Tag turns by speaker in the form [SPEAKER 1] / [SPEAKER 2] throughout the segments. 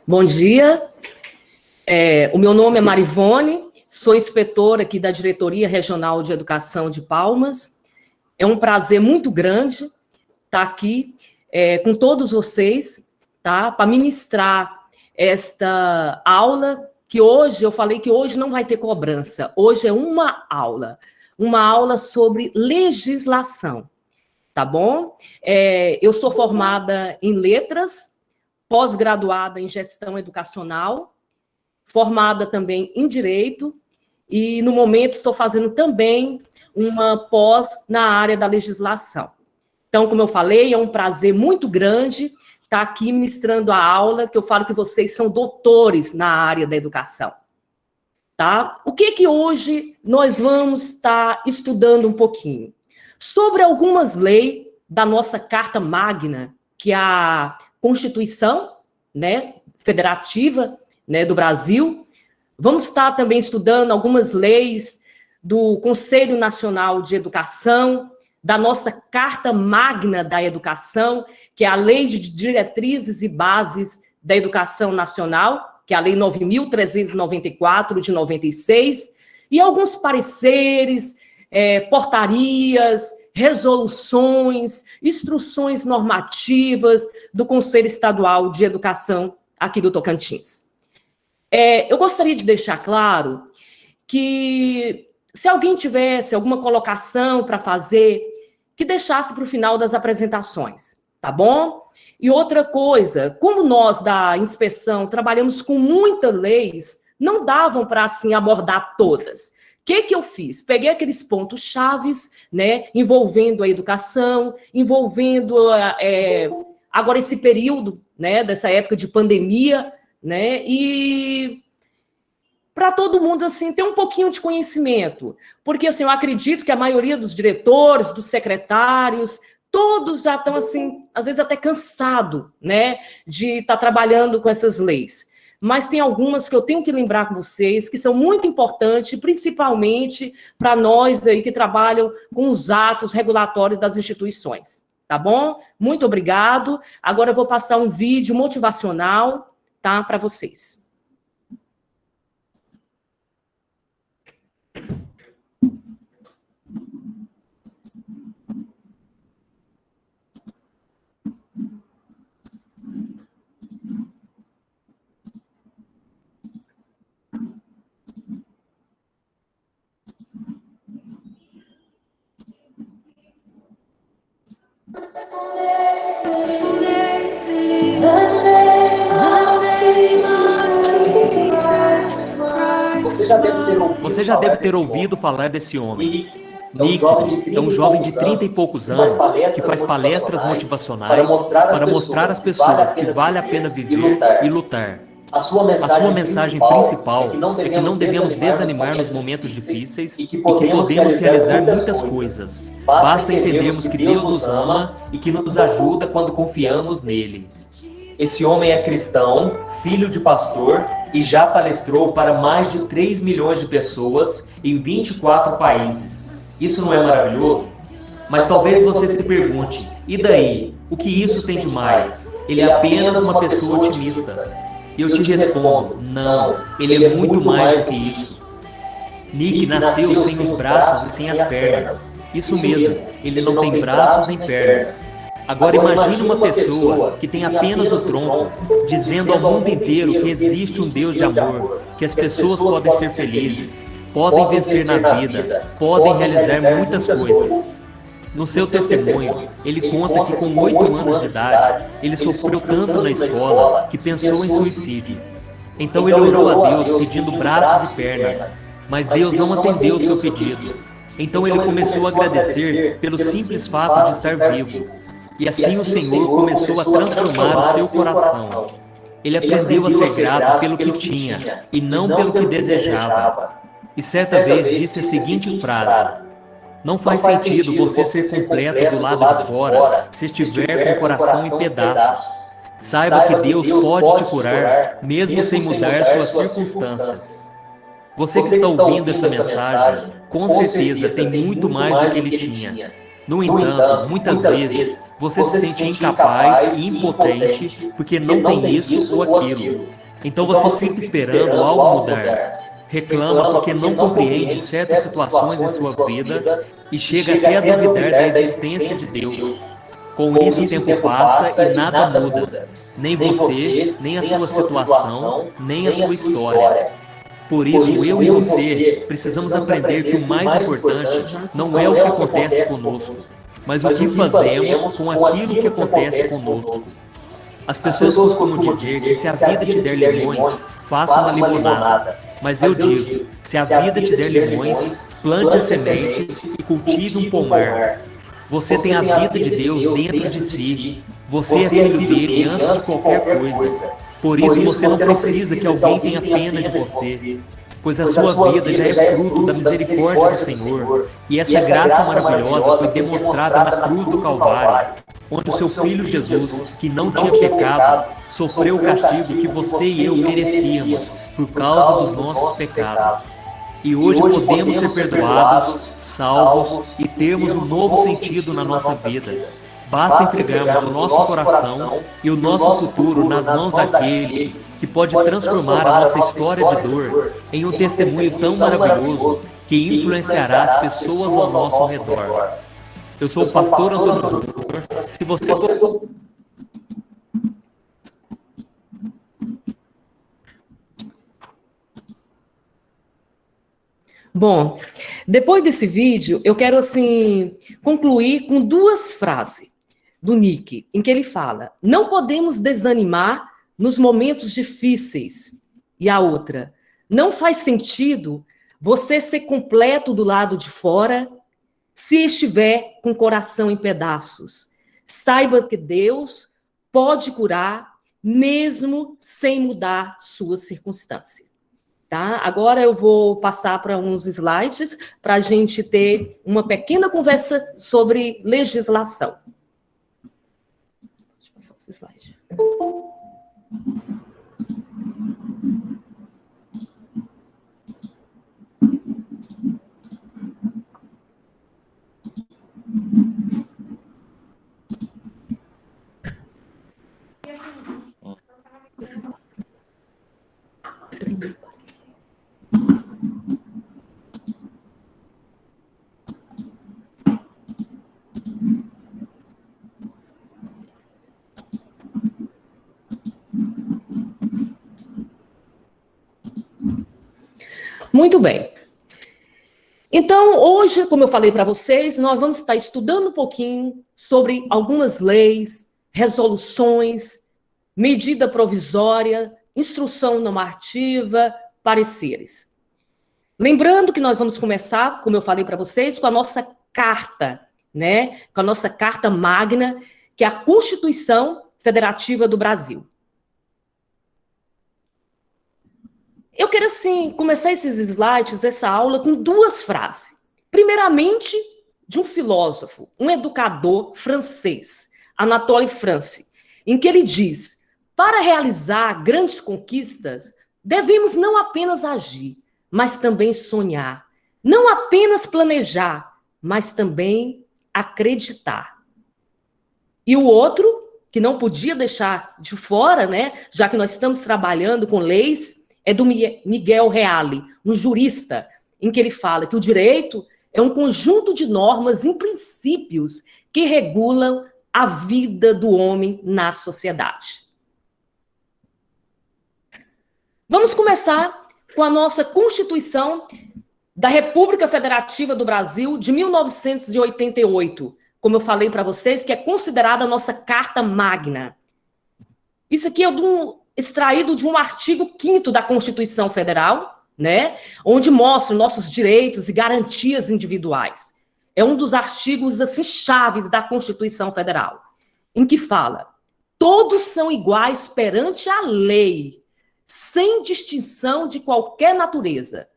[SPEAKER 1] Bom dia, o meu nome é Marivone, sou inspetora aqui da Diretoria Regional de Educação de Palmas. É um prazer muito grande estar aqui com todos vocês, tá? Para ministrar esta aula, que hoje, eu falei que hoje não vai ter cobrança, hoje é uma aula sobre legislação, tá bom? Eu sou formada em letras, pós-graduada em gestão educacional, formada também em direito, e no momento estou fazendo também uma pós na área da legislação. Então, como eu falei, é um prazer muito grande estar aqui ministrando a aula, que eu falo que vocês são doutores na área da educação. Tá? O que hoje nós vamos estar estudando um pouquinho? Sobre algumas leis da nossa Carta Magna, que é a Constituição, né, Federativa, né, do Brasil. Vamos estar também estudando algumas leis do Conselho Nacional de Educação, da nossa Carta Magna da Educação, que é a Lei de Diretrizes e Bases da Educação Nacional, que é a Lei 9.394, de 96, e alguns pareceres, portarias, resoluções, instruções normativas do Conselho Estadual de Educação aqui do Tocantins. Eu gostaria de deixar claro que, se alguém tivesse alguma colocação para fazer, que deixasse para o final das apresentações, tá bom? E outra coisa, como nós da inspeção trabalhamos com muitas leis, não davam para, assim, abordar todas. O que eu fiz? Peguei aqueles pontos chaves, né, envolvendo a educação, envolvendo agora esse período, né, dessa época de pandemia, né, e para todo mundo, assim, ter um pouquinho de conhecimento, porque, assim, eu acredito que a maioria dos diretores, dos secretários, todos já estão, assim, às vezes até cansado, né, de estar trabalhando com essas leis. Mas tem algumas que eu tenho que lembrar com vocês, que são muito importantes, principalmente para nós aí que trabalham com os atos regulatórios das instituições, tá bom? Muito obrigado. Agora eu vou passar um vídeo motivacional, tá, para vocês.
[SPEAKER 2] Você já deve ter ouvido falar desse homem. Nick é um jovem de 30 e poucos anos que faz palestras motivacionais para mostrar às pessoas que vale a pena viver e lutar. A sua mensagem principal é que não devemos desanimar nos momentos difíceis e que podemos realizar muitas coisas. Basta entendermos que Deus nos ama e que nos ajuda quando confiamos nele. Esse homem é cristão, filho de pastor e já palestrou para mais de 3 milhões de pessoas em 24 países. Isso não é maravilhoso? Mas talvez você se pergunte, e daí? O que isso tem de mais? Ele é apenas uma pessoa otimista. E eu te respondo, não, ele é muito mais do que isso. Nick nasceu sem os braços e sem as pernas. Isso mesmo, ele não tem braços nem pernas. Agora imagine uma pessoa que tem apenas o tronco, dizendo ao mundo inteiro que existe um Deus de amor, que as pessoas podem ser felizes, podem vencer na vida, podem realizar muitas coisas. No seu testemunho, ele conta que com 8 anos de idade, ele sofreu tanto na escola que pensou em suicídio. Então ele orou a Deus pedindo braços e pernas, mas Deus não atendeu o seu pedido. Então ele começou a agradecer pelo simples fato de estar vivo. E assim o Senhor começou a transformar o seu coração. Ele aprendeu a ser grato pelo que tinha e não pelo que desejava. E certa vez disse a seguinte frase: não faz sentido você ser completo do lado de fora se estiver com o coração em pedaços. Saiba que Deus pode te curar, mesmo sem mudar suas circunstâncias. Você que está ouvindo essa mensagem, com certeza tem muito mais do que ele tinha. No entanto, muitas vezes, você se sente incapaz e impotente porque não tem isso ou aquilo. Então você fica esperando algo mudar. Reclama porque não compreende certas situações em sua vida e chega até a duvidar da existência de Deus. Com isso o tempo passa e nada muda. Nem você, nem a sua situação, nem a sua história. Por isso, eu e você precisamos aprender que o mais importante não é o que acontece conosco, mas o que fazemos com aquilo que acontece conosco. As pessoas costumam dizer que se a vida te der limões, faça uma limonada. Mas eu digo, se a vida te der limões, plante as sementes e cultive um pomar. Você tem a vida de Deus dentro de si. Você é filho dele antes de qualquer coisa. Por isso você não precisa que alguém tenha pena de você, pois a sua vida já é fruto da misericórdia do Senhor. E essa graça maravilhosa foi demonstrada na cruz do Calvário, onde o seu Filho Jesus, que não tinha pecado, sofreu o castigo que você e eu merecíamos por causa dos nossos pecados. E hoje podemos ser perdoados, salvos e termos um novo sentido na nossa vida. Basta entregarmos o nosso coração e o nosso futuro nas mãos daquele que pode transformar a nossa história de dor em um testemunho tão maravilhoso que influenciará as pessoas ao nosso redor. Eu sou o pastor Antônio Júnior. Se você...
[SPEAKER 1] Bom, depois desse vídeo, eu quero, assim, concluir com duas frases do Nick, em que ele fala: não podemos desanimar nos momentos difíceis. E a outra: não faz sentido você ser completo do lado de fora se estiver com o coração em pedaços. Saiba que Deus pode curar mesmo sem mudar sua circunstância. Tá? Agora eu vou passar para uns slides para a gente ter uma pequena conversa sobre legislação. Deixa eu passar os slides. Muito bem. Então, hoje, como eu falei para vocês, nós vamos estar estudando um pouquinho sobre algumas leis, resoluções, medida provisória, instrução normativa, pareceres. Lembrando que nós vamos começar, como eu falei para vocês, com a nossa carta, né? Com a nossa carta magna, que é a Constituição Federativa do Brasil. Eu quero, assim, começar esses slides, essa aula, com duas frases. Primeiramente, de um filósofo, um educador francês, Anatole France, em que ele diz: para realizar grandes conquistas, devemos não apenas agir, mas também sonhar. Não apenas planejar, mas também acreditar. E o outro, que não podia deixar de fora, né, já que nós estamos trabalhando com leis, é do Miguel Reale, um jurista, em que ele fala que o direito é um conjunto de normas e princípios que regulam a vida do homem na sociedade. Vamos começar com a nossa Constituição da República Federativa do Brasil de 1988, como eu falei para vocês, que é considerada a nossa Carta Magna. Isso aqui é extraído de um artigo 5º da Constituição Federal, né, onde mostra nossos direitos e garantias individuais. É um dos artigos, assim, chaves da Constituição Federal, em que fala: todos são iguais perante a lei, sem distinção de qualquer natureza,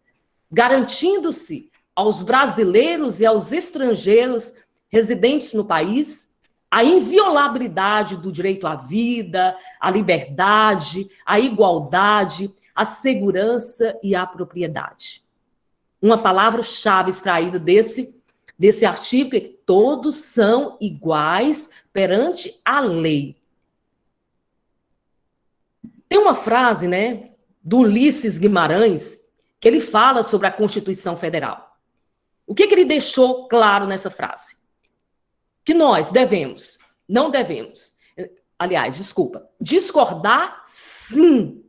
[SPEAKER 1] garantindo-se aos brasileiros e aos estrangeiros residentes no país a inviolabilidade do direito à vida, à liberdade, à igualdade, à segurança e à propriedade. Uma palavra-chave extraída desse desse artigo, que todos são iguais perante a lei. Tem uma frase, né, do Ulisses Guimarães, que ele fala sobre a Constituição Federal. O que ele deixou claro nessa frase? Que nós não devemos, aliás, desculpa, discordar, sim.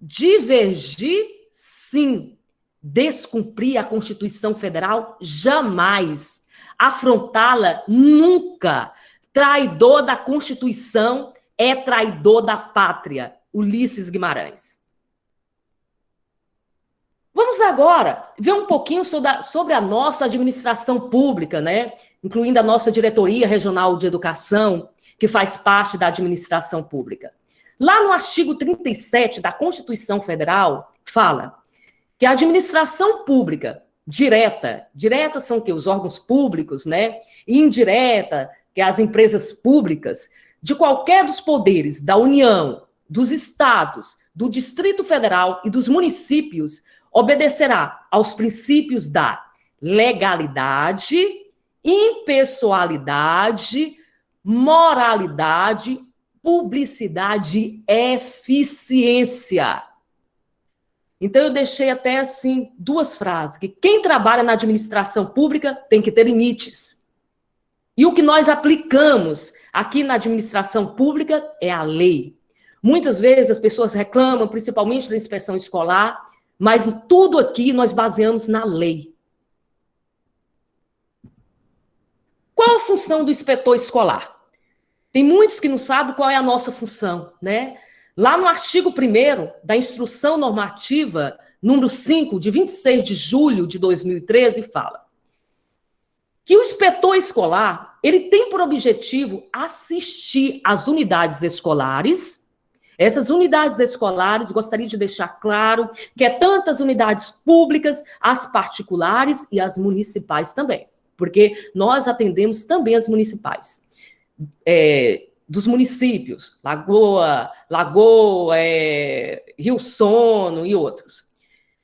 [SPEAKER 1] Divergir, sim. Descumprir a Constituição Federal, jamais. Afrontá-la, nunca. Traidor da Constituição é traidor da pátria. Ulisses Guimarães. Vamos agora ver um pouquinho sobre a nossa administração pública, né? Incluindo a nossa Diretoria Regional de Educação, que faz parte da administração pública. Lá no artigo 37 da Constituição Federal, fala que a administração pública direta são que os órgãos públicos, né? E indireta, que é as empresas públicas, de qualquer dos poderes da União, dos estados, do Distrito Federal e dos municípios, obedecerá aos princípios da legalidade, impessoalidade, moralidade, publicidade e eficiência. Então, eu deixei até, assim, duas frases, que quem trabalha na administração pública tem que ter limites. E o que nós aplicamos aqui na administração pública é a lei. Muitas vezes as pessoas reclamam, principalmente da inspeção escolar, mas tudo aqui nós baseamos na lei. Qual a função do inspetor escolar? Tem muitos que não sabem qual é a nossa função, né? Lá no artigo 1º da Instrução Normativa, número 5, de 26 de julho de 2013, fala que o inspetor escolar, ele tem por objetivo assistir às unidades escolares. Essas unidades escolares, gostaria de deixar claro que é tanto as unidades públicas, as particulares e as municipais também, porque nós atendemos também as municipais. Dos municípios, Lagoa, Rio Sono e outros.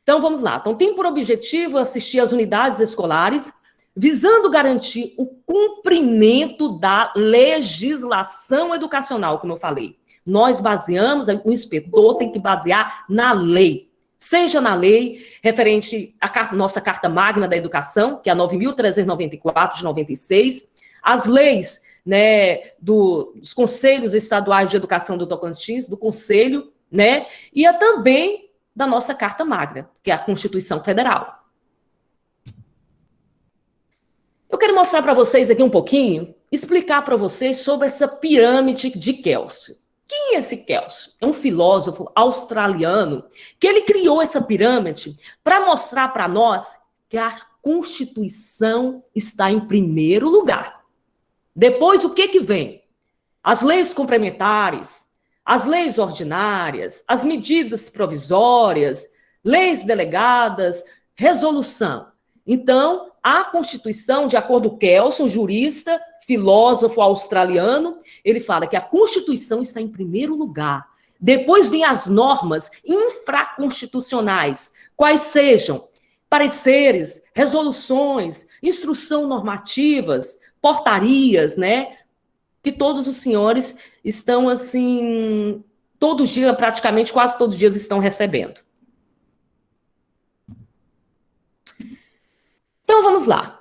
[SPEAKER 1] Então, vamos lá. Então, tem por objetivo assistir às unidades escolares, visando garantir o cumprimento da legislação educacional, como eu falei. Nós baseamos, o inspetor tem que basear na lei, seja na lei referente à nossa Carta Magna da Educação, que é a 9.394 de 96, as leis, né, dos Conselhos Estaduais de Educação do Tocantins, do Conselho, né, e também da nossa Carta Magna, que é a Constituição Federal. Eu quero mostrar para vocês aqui um pouquinho, explicar para vocês sobre essa pirâmide de Kelso. Quem é esse Kelso? É um filósofo australiano que ele criou essa pirâmide para mostrar para nós que a Constituição está em primeiro lugar. Depois, o que vem? As leis complementares, as leis ordinárias, as medidas provisórias, leis delegadas, resolução. Então, a Constituição, de acordo com Kelso, jurista, filósofo australiano, ele fala que a Constituição está em primeiro lugar. Depois vem as normas infraconstitucionais, quais sejam pareceres, resoluções, instrução normativas, portarias, né? Que todos os senhores estão, assim, todos os dias, praticamente quase todos os dias estão recebendo. Então, vamos lá.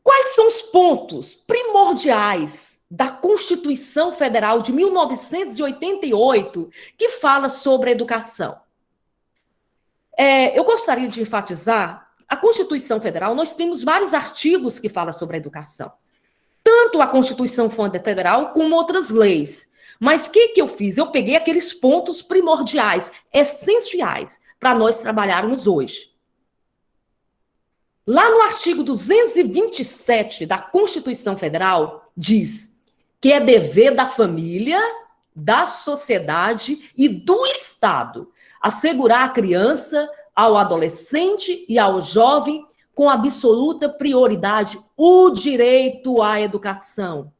[SPEAKER 1] Quais são os pontos primordiais da Constituição Federal de 1988 que fala sobre a educação? Eu gostaria de enfatizar, a Constituição Federal, nós temos vários artigos que falam sobre a educação. Tanto a Constituição Federal como outras leis. Mas o que eu fiz? Eu peguei aqueles pontos primordiais, essenciais, para nós trabalharmos hoje. Lá no artigo 227 da Constituição Federal, diz que é dever da família, da sociedade e do Estado assegurar à criança, ao adolescente e ao jovem, com absoluta prioridade, o direito à educação.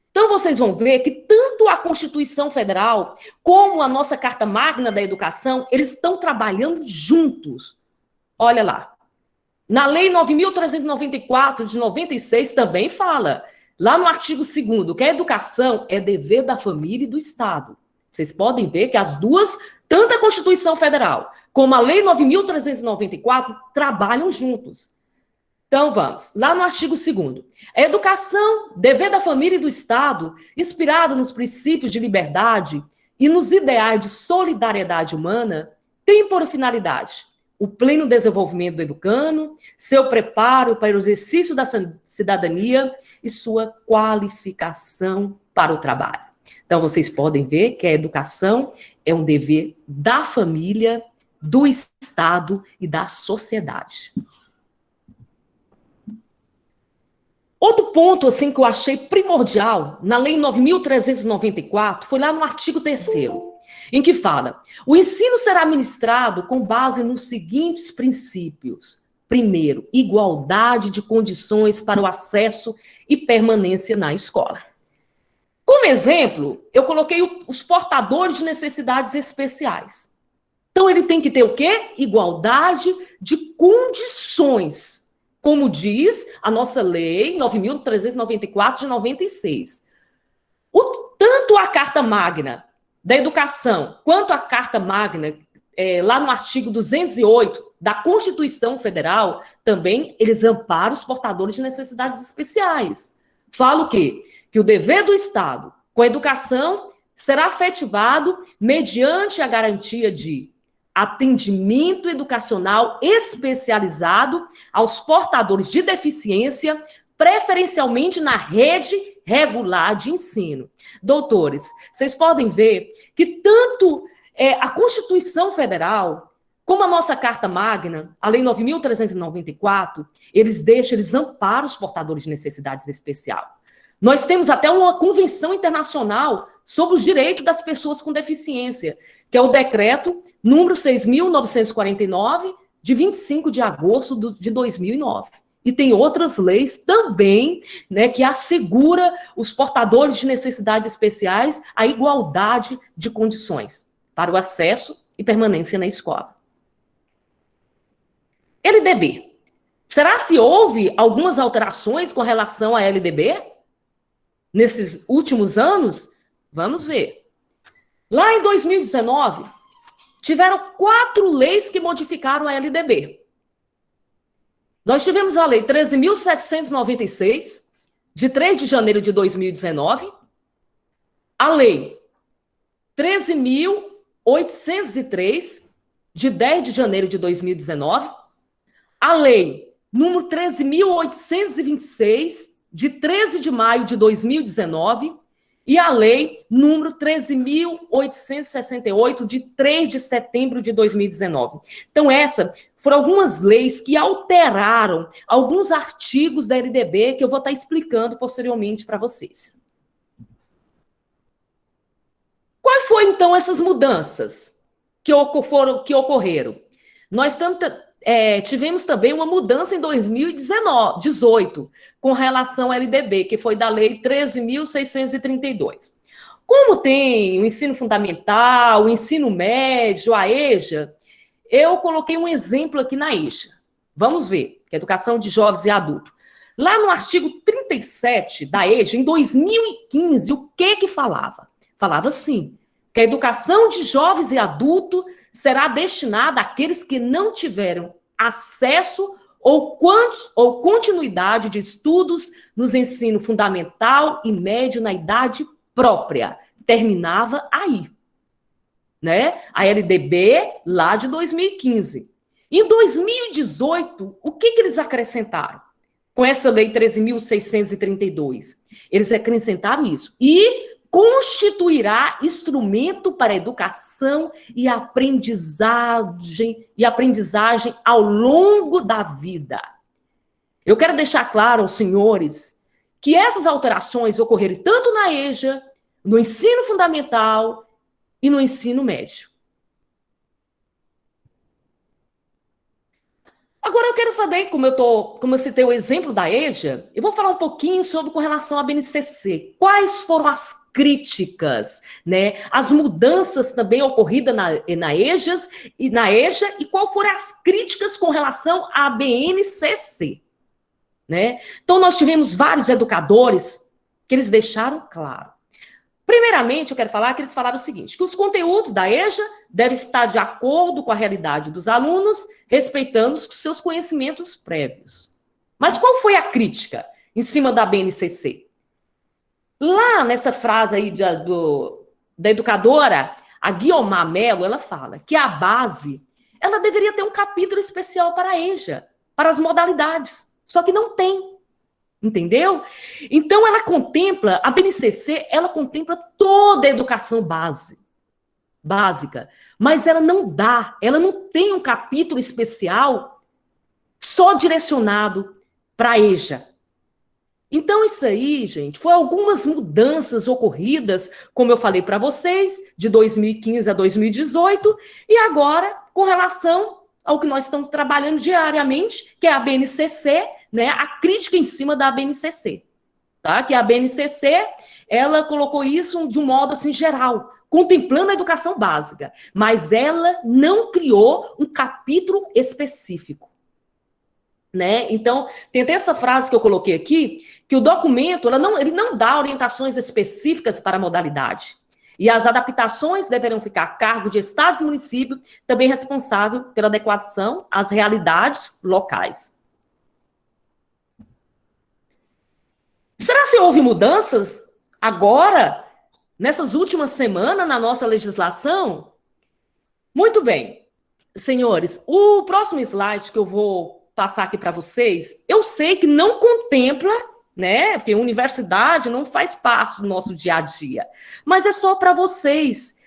[SPEAKER 1] Então, vocês vão ver que tanto a Constituição Federal como a nossa Carta Magna da Educação, eles estão trabalhando juntos. Olha lá. Na Lei 9.394 de 96 também fala, lá no artigo 2º, que a educação é dever da família e do Estado. Vocês podem ver que as duas, tanto a Constituição Federal como a Lei 9.394, trabalham juntos. Então, vamos, lá no artigo 2º. A educação, dever da família e do Estado, inspirada nos princípios de liberdade e nos ideais de solidariedade humana, tem por finalidade o pleno desenvolvimento do educando, seu preparo para o exercício da cidadania e sua qualificação para o trabalho. Então, vocês podem ver que a educação é um dever da família, do Estado e da sociedade. Outro ponto assim, que eu achei primordial na Lei 9.394 foi lá no artigo 3º, em que fala: o ensino será ministrado com base nos seguintes princípios. Primeiro, igualdade de condições para o acesso e permanência na escola. Como exemplo, eu coloquei os portadores de necessidades especiais. Então, ele tem que ter o quê? Igualdade de condições, como diz a nossa Lei 9.394 de 96. Tanto a Carta Magna da Educação, quanto a Carta Magna, lá no artigo 208 da Constituição Federal, também eles amparam os portadores de necessidades especiais. Fala o quê? Que o dever do Estado com a educação será afetivado mediante a garantia de atendimento educacional especializado aos portadores de deficiência, preferencialmente na rede regular de ensino. Doutores, vocês podem ver que tanto a Constituição Federal como a nossa Carta Magna, a Lei 9.394, eles amparam os portadores de necessidades especiais. Nós temos até uma convenção internacional sobre os direitos das pessoas com deficiência, que é o decreto número 6.949, de 25 de agosto de 2009. E tem outras leis também, né, que assegura os portadores de necessidades especiais a igualdade de condições para o acesso e permanência na escola. LDB. Será se houve algumas alterações com relação à LDB? Nesses últimos anos? Vamos ver. Lá em 2019, tiveram 4 leis que modificaram a LDB. Nós tivemos a Lei 13.796, de 3 de janeiro de 2019, a Lei 13.803, de 10 de janeiro de 2019, a Lei número 13.826, de 13 de maio de 2019, e a Lei número 13.868, de 3 de setembro de 2019. Então, essas foram algumas leis que alteraram alguns artigos da LDB que eu vou estar explicando posteriormente para vocês. Quais foram, então, essas mudanças que ocorreram? Nós tivemos também uma mudança em 2018 com relação à LDB, que foi da Lei 13.632. Como tem o ensino fundamental, o ensino médio, a EJA, eu coloquei um exemplo aqui na EJA. Vamos ver, que é Educação de Jovens e Adultos. Lá no artigo 37 da EJA, em 2015, o que falava? Falava assim, que a educação de jovens e adultos será destinada àqueles que não tiveram acesso ou continuidade de estudos nos ensino fundamental e médio na idade própria. Terminava aí, né? A LDB lá de 2015. Em 2018, o que eles acrescentaram com essa Lei 13.632? Eles acrescentaram isso. E constituirá instrumento para educação e aprendizagem ao longo da vida. Eu quero deixar claro aos senhores que essas alterações ocorreram tanto na EJA, no ensino fundamental e no ensino médio. Agora eu quero saber, como eu citei o exemplo da EJA, eu vou falar um pouquinho sobre com relação à BNCC. Quais foram as críticas, né? As mudanças também ocorridas na EJA e qual foram as críticas com relação à BNCC, né? Então nós tivemos vários educadores que eles deixaram claro. Primeiramente, eu quero falar que eles falaram o seguinte, que os conteúdos da EJA devem estar de acordo com a realidade dos alunos, respeitando os seus conhecimentos prévios. Mas qual foi a crítica em cima da BNCC? Lá nessa frase aí da educadora, a Guiomar Mello, ela fala que a base, ela deveria ter um capítulo especial para a EJA, para as modalidades, só que não tem. Entendeu? Então, a BNCC, ela contempla toda a educação básica, mas ela não tem um capítulo especial só direcionado para a EJA. Então, isso aí, gente, foi algumas mudanças ocorridas, como eu falei para vocês, de 2015 a 2018, e agora, com relação ao que nós estamos trabalhando diariamente, que é a BNCC, né, a crítica em cima da BNCC, tá? Que a BNCC, ela colocou isso de um modo assim geral, contemplando a educação básica, mas ela não criou um capítulo específico, né? Então, tem até essa frase que eu coloquei aqui, que o documento, ele não dá orientações específicas para a modalidade, e as adaptações deverão ficar a cargo de estados e municípios, também responsável pela adequação às realidades locais. Será que houve mudanças agora, nessas últimas semanas, na nossa legislação? Muito bem. Senhores, o próximo slide que eu vou passar aqui para vocês, eu sei que não contempla, né? Porque a universidade não faz parte do nosso dia a dia, mas é só para vocês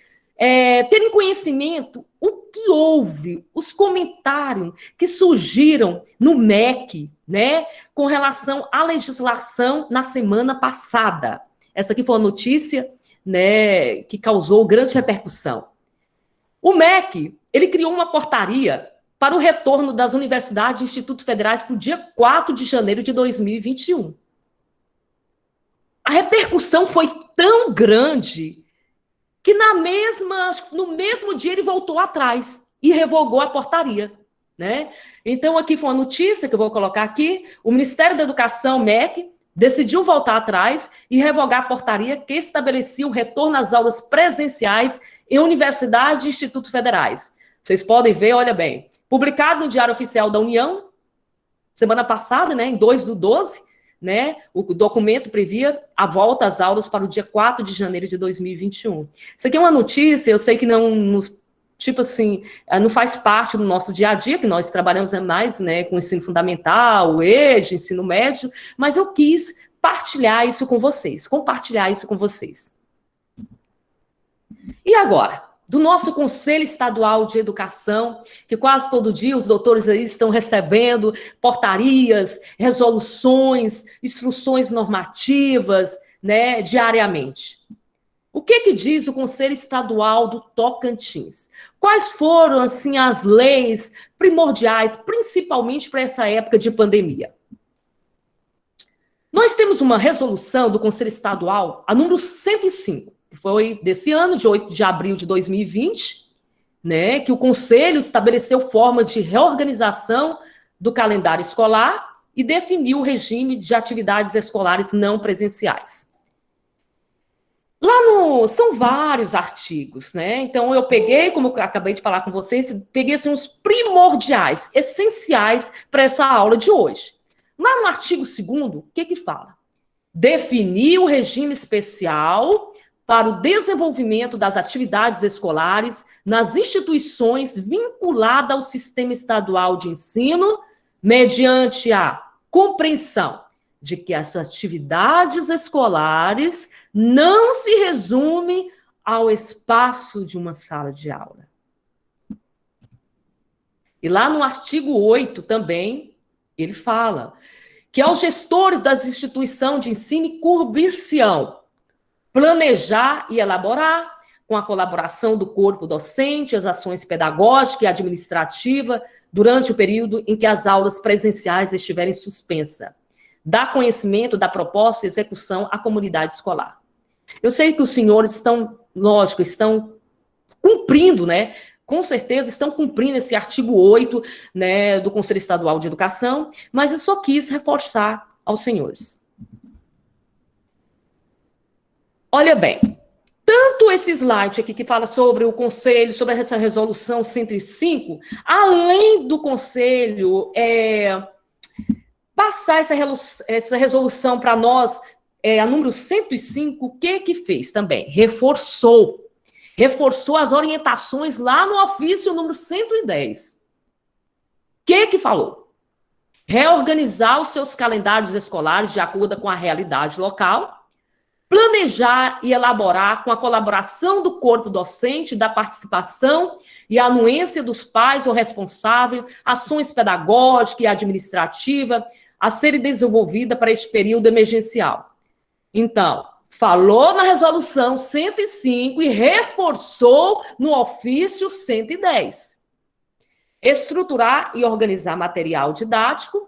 [SPEAKER 1] terem conhecimento o que houve, os comentários que surgiram no MEC, né, com relação à legislação na semana passada. Essa aqui foi uma notícia, né, que causou grande repercussão. O MEC, ele criou uma portaria para o retorno das universidades e institutos federais para o dia 4 de janeiro de 2021. A repercussão foi tão grande que no mesmo dia ele voltou atrás e revogou a portaria, né? Então, aqui foi uma notícia que eu vou colocar aqui, o Ministério da Educação, MEC, decidiu voltar atrás e revogar a portaria que estabelecia o retorno às aulas presenciais em universidades e institutos federais. Vocês podem ver, olha bem, publicado no Diário Oficial da União, semana passada, né, em 2/12, né, o documento previa a volta às aulas para o dia 4 de janeiro de 2021. Isso aqui é uma notícia, eu sei que não faz parte do nosso dia a dia, que nós trabalhamos mais, né, com ensino fundamental, EJA, ensino médio, mas eu quis compartilhar isso com vocês. E agora? Do nosso Conselho Estadual de Educação, que quase todo dia os doutores aí estão recebendo portarias, resoluções, instruções normativas, né, diariamente. O que diz o Conselho Estadual do Tocantins? Quais foram, assim, as leis primordiais, principalmente para essa época de pandemia? Nós temos uma resolução do Conselho Estadual, a número 105, que foi desse ano, de 8 de abril de 2020, né, que o Conselho estabeleceu formas de reorganização do calendário escolar e definiu o regime de atividades escolares não presenciais. São vários artigos, né? Então, eu peguei, como eu acabei de falar com vocês, peguei assim, os primordiais, essenciais para essa aula de hoje. Lá no artigo 2º, o que fala? Definir o regime especial para o desenvolvimento das atividades escolares nas instituições vinculadas ao sistema estadual de ensino, mediante a compreensão de que as atividades escolares não se resumem ao espaço de uma sala de aula. E lá no artigo 8 também, ele fala que aos gestores das instituições de ensino cumprir-se-ão planejar e elaborar, com a colaboração do corpo docente, as ações pedagógicas e administrativas durante o período em que as aulas presenciais estiverem suspensas. Dar conhecimento da proposta e execução à comunidade escolar. Eu sei que os senhores estão, lógico, estão cumprindo, né? Com certeza estão cumprindo esse artigo 8, né, do Conselho Estadual de Educação, mas eu só quis reforçar aos senhores. Olha bem, tanto esse slide aqui que fala sobre o Conselho, sobre essa resolução 105, além do Conselho passar essa resolução para nós, a número 105, o que fez também? Reforçou as orientações lá no ofício número 110. O que falou? Reorganizar os seus calendários escolares de acordo com a realidade local, planejar e elaborar com a colaboração do corpo docente, da participação e anuência dos pais ou responsáveis, ações pedagógicas e administrativas a serem desenvolvidas para este período emergencial. Então, falou na resolução 105 e reforçou no ofício 110. Estruturar e organizar material didático,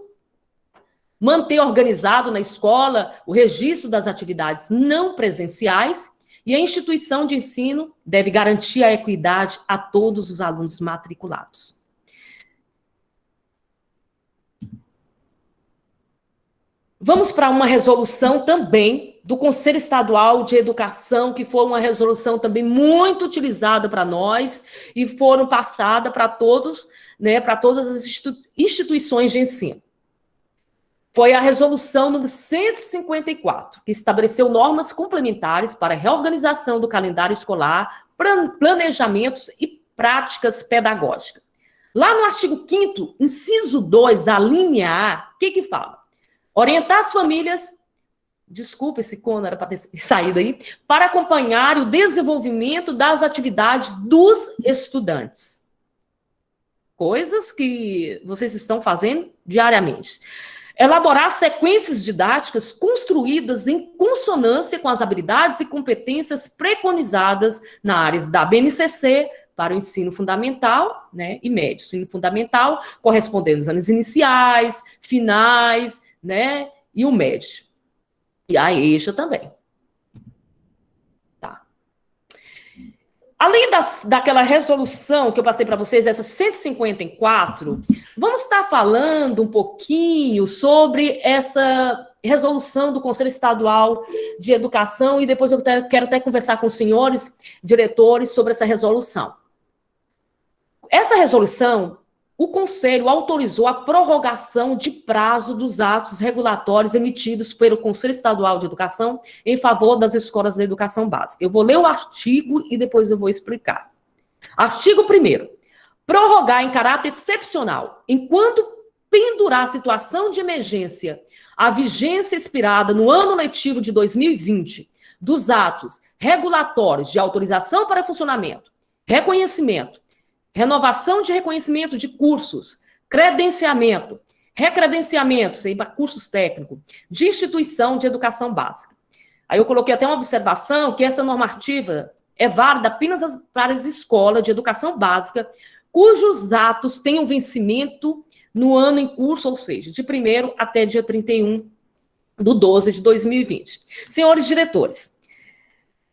[SPEAKER 1] manter organizado na escola o registro das atividades não presenciais e a instituição de ensino deve garantir a equidade a todos os alunos matriculados. Vamos para uma resolução também do Conselho Estadual de Educação, que foi uma resolução também muito utilizada para nós e foram passada para todos, né, para todas as instituições de ensino. Foi a resolução número 154, que estabeleceu normas complementares para a reorganização do calendário escolar, planejamentos e práticas pedagógicas. Lá no artigo 5º, inciso 2, a linha A, o que fala? Orientar as famílias, desculpa, esse cono era para ter saído aí, para acompanhar o desenvolvimento das atividades dos estudantes. Coisas que vocês estão fazendo diariamente. Elaborar sequências didáticas construídas em consonância com as habilidades e competências preconizadas na área da BNCC para o ensino fundamental, né, e médio. Ensino fundamental correspondendo aos anos iniciais, finais, né, e o médio. E a EJA também. Tá. Além daquela resolução que eu passei para vocês, essa 154, vamos estar falando um pouquinho sobre essa resolução do Conselho Estadual de Educação e depois eu quero até conversar com os senhores diretores sobre essa resolução. Essa resolução, o Conselho autorizou a prorrogação de prazo dos atos regulatórios emitidos pelo Conselho Estadual de Educação em favor das escolas de educação básica. Eu vou ler o artigo e depois eu vou explicar. Artigo 1º. Prorrogar em caráter excepcional, enquanto pendurar a situação de emergência, a vigência expirada no ano letivo de 2020 dos atos regulatórios de autorização para funcionamento, reconhecimento, renovação de reconhecimento de cursos, credenciamento, recredenciamento, isso aí para cursos técnicos, de instituição de educação básica. Aí eu coloquei até uma observação que essa normativa é válida apenas para as escolas de educação básica cujos atos tenham vencimento no ano em curso, ou seja, de 1º até dia 31/12/2020. Senhores diretores,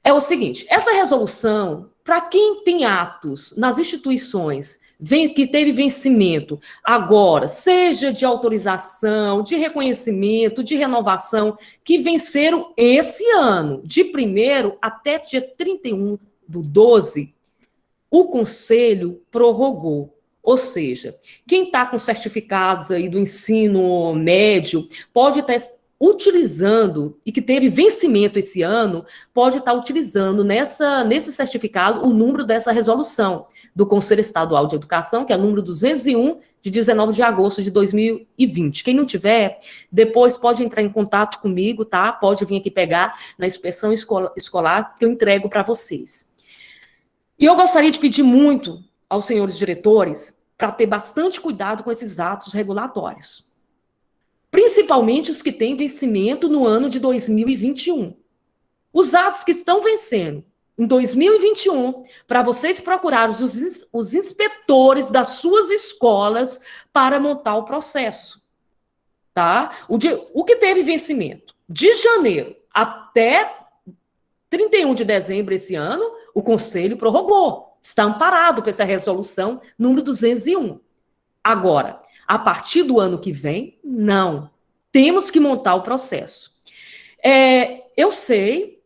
[SPEAKER 1] é o seguinte, essa resolução, para quem tem atos nas instituições que teve vencimento agora, seja de autorização, de reconhecimento, de renovação, que venceram esse ano, de 1º até dia 31/12, o Conselho prorrogou. Ou seja, quem está com certificados aí do ensino médio pode estar utilizando, e que teve vencimento esse ano, pode estar utilizando nesse certificado o número dessa resolução do Conselho Estadual de Educação, que é o número 201, de 19 de agosto de 2020. Quem não tiver, depois pode entrar em contato comigo, tá? Pode vir aqui pegar na inspeção escolar que eu entrego para vocês. E eu gostaria de pedir muito aos senhores diretores para ter bastante cuidado com esses atos regulatórios. Principalmente os que têm vencimento no ano de 2021. Os atos que estão vencendo em 2021, para vocês procurarem os inspetores das suas escolas para montar o processo. Tá? O que teve vencimento? De janeiro até 31 de dezembro esse ano, o Conselho prorrogou. Está amparado por essa resolução número 201. Agora, a partir do ano que vem, não. Temos que montar o processo. Eu sei,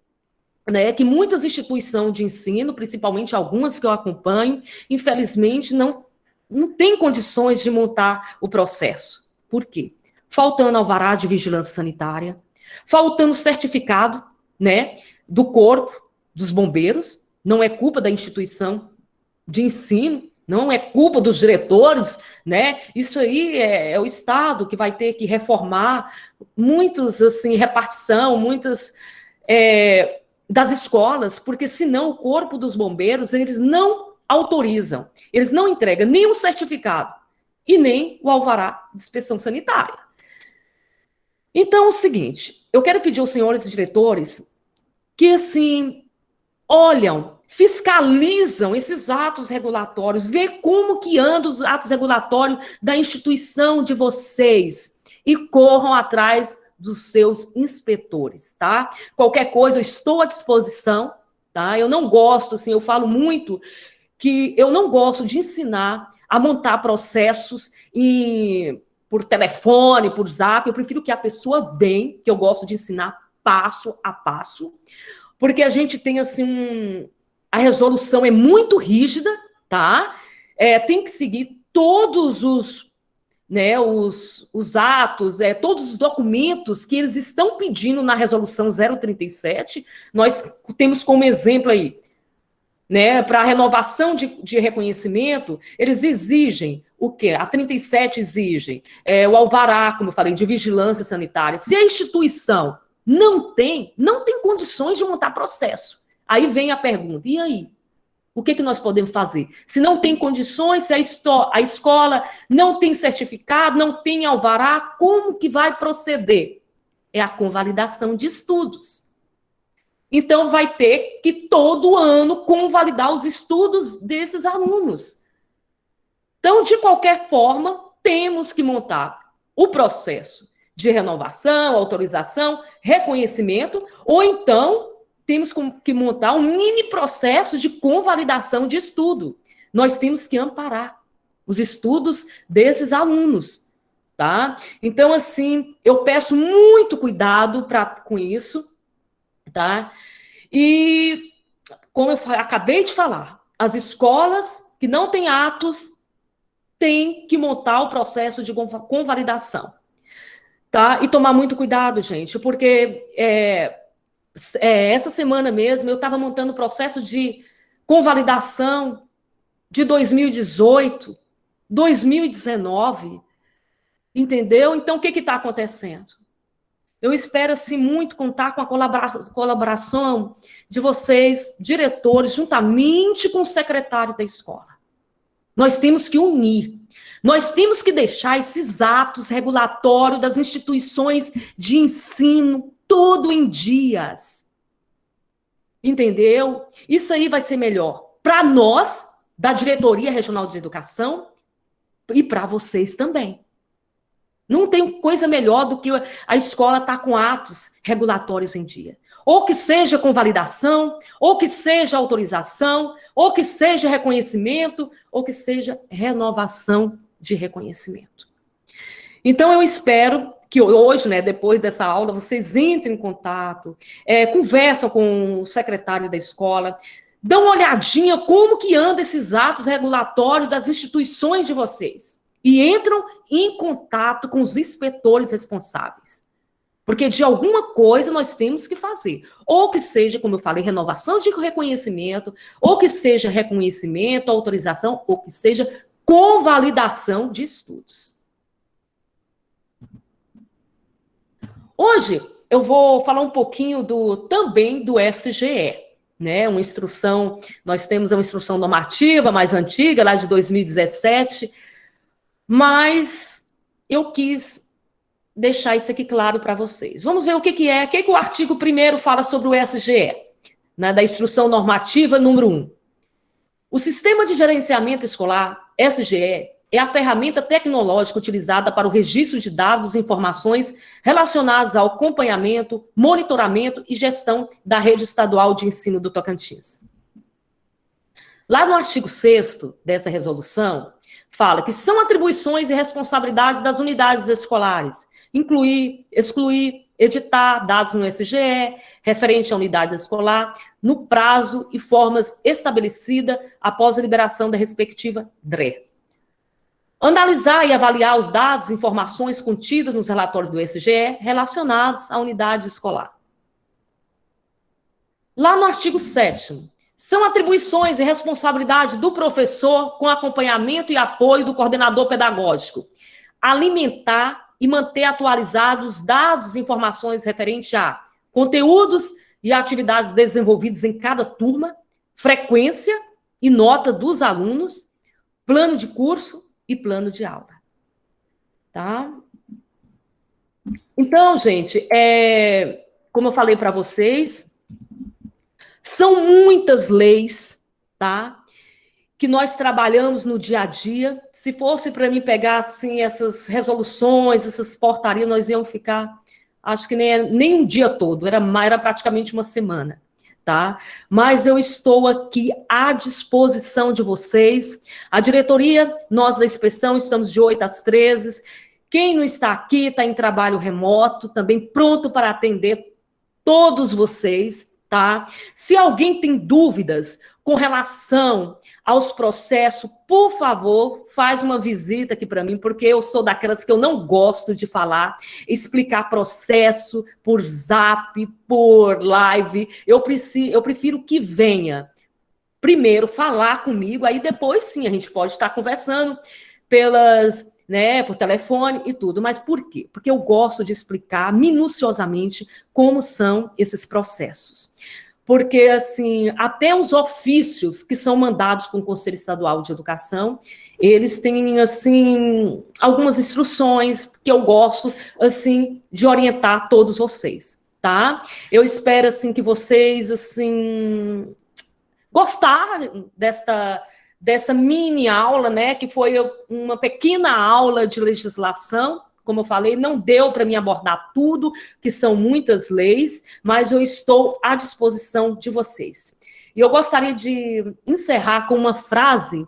[SPEAKER 1] né, que muitas instituições de ensino, principalmente algumas que eu acompanho, infelizmente não têm condições de montar o processo. Por quê? Faltando alvará de vigilância sanitária, faltando certificado, né, do corpo dos bombeiros, não é culpa da instituição de ensino, não é culpa dos diretores, né? Isso aí é o Estado que vai ter que reformar muitos, assim, repartição, muitas das escolas, porque senão o corpo dos bombeiros, eles não autorizam, eles não entregam nem o certificado e nem o alvará de inspeção sanitária. Então, é o seguinte, eu quero pedir aos senhores diretores que, assim, olham, fiscalizam esses atos regulatórios, vê como que andam os atos regulatórios da instituição de vocês e corram atrás dos seus inspetores, tá? Qualquer coisa, eu estou à disposição, tá? Eu não gosto, assim, eu falo muito que eu não gosto de ensinar a montar processos por telefone, por zap, eu prefiro que a pessoa venha, que eu gosto de ensinar passo a passo, porque a gente tem, assim, a resolução é muito rígida, tá? Tem que seguir todos os atos, todos os documentos que eles estão pedindo na resolução 037. Nós temos como exemplo aí, né, para a renovação de reconhecimento, eles exigem o quê? A 37 exigem o alvará, como eu falei, de vigilância sanitária. Se a instituição não tem condições de montar processo. Aí vem a pergunta, e aí? O que nós podemos fazer? Se não tem condições, se a escola não tem certificado, não tem alvará, como que vai proceder? É a convalidação de estudos. Então, vai ter que, todo ano, convalidar os estudos desses alunos. Então, de qualquer forma, temos que montar o processo de renovação, autorização, reconhecimento, ou então temos que montar um mini processo de convalidação de estudo. Nós temos que amparar os estudos desses alunos, tá? Então, assim, eu peço muito cuidado com isso, tá? E, como eu acabei de falar, as escolas que não têm atos têm que montar o processo de convalidação, tá? E tomar muito cuidado, gente, porque essa semana mesmo eu estava montando o processo de convalidação de 2018, 2019, entendeu? Então, o que está acontecendo? Eu espero, assim, muito contar com a colaboração de vocês, diretores, juntamente com o secretário da escola. Nós temos que unir. Nós temos que deixar esses atos regulatórios das instituições de ensino tudo em dias. Entendeu? Isso aí vai ser melhor para nós, da Diretoria Regional de Educação, e para vocês também. Não tem coisa melhor do que a escola estar com atos regulatórios em dia. Ou que seja convalidação, ou que seja autorização, ou que seja reconhecimento, ou que seja renovação de reconhecimento. Então, eu espero que hoje, né, depois dessa aula, vocês entrem em contato, conversam com o secretário da escola, dão uma olhadinha como que andam esses atos regulatórios das instituições de vocês. E entram em contato com os inspetores responsáveis. Porque de alguma coisa nós temos que fazer. Ou que seja, como eu falei, renovação de reconhecimento, ou que seja reconhecimento, autorização, ou que seja convalidação de estudos. Hoje eu vou falar um pouquinho também do SGE. Né, uma instrução, nós temos uma instrução normativa mais antiga, lá de 2017, mas eu quis deixar isso aqui claro para vocês. Vamos ver o que o artigo 1º fala sobre o SGE. né, da Instrução Normativa número 1. O Sistema de Gerenciamento Escolar, SGE, é a ferramenta tecnológica utilizada para o registro de dados e informações relacionadas ao acompanhamento, monitoramento e gestão da rede estadual de ensino do Tocantins. Lá no artigo 6º dessa resolução, fala que são atribuições e responsabilidades das unidades escolares, incluir, excluir, editar dados no SGE, referente à unidade escolar, no prazo e formas estabelecidas após a liberação da respectiva DRE. Analisar e avaliar os dados e informações contidas nos relatórios do SGE relacionados à unidade escolar. Lá no artigo 7º, são atribuições e responsabilidade do professor com acompanhamento e apoio do coordenador pedagógico, alimentar e manter atualizados os dados e informações referentes a conteúdos e atividades desenvolvidas em cada turma, frequência e nota dos alunos, plano de curso e plano de aula. Tá? Então, gente, como eu falei para vocês, são muitas leis, tá? Que nós trabalhamos no dia a dia. Se fosse para mim pegar, assim, essas resoluções, essas portarias, nós íamos ficar, acho que nem um dia todo, era praticamente uma semana, tá? Mas eu estou aqui à disposição de vocês. A diretoria, nós da inspeção, estamos de 8 às 13. Quem não está aqui, está em trabalho remoto, também pronto para atender todos vocês, tá? Se alguém tem dúvidas com relação aos processos, por favor, faz uma visita aqui para mim, porque eu sou daquelas que eu não gosto de falar, explicar processo por zap, por live. Eu prefiro que venha primeiro falar comigo, aí depois sim a gente pode estar conversando por telefone e tudo. Mas por quê? Porque eu gosto de explicar minuciosamente como são esses processos. Porque, assim, até os ofícios que são mandados com o Conselho Estadual de Educação, eles têm, assim, algumas instruções que eu gosto, assim, de orientar todos vocês, tá? Eu espero, assim, que vocês, assim, gostarem dessa mini aula, né, que foi uma pequena aula de legislação. Como eu falei, não deu para mim abordar tudo, que são muitas leis, mas eu estou à disposição de vocês. E eu gostaria de encerrar com uma frase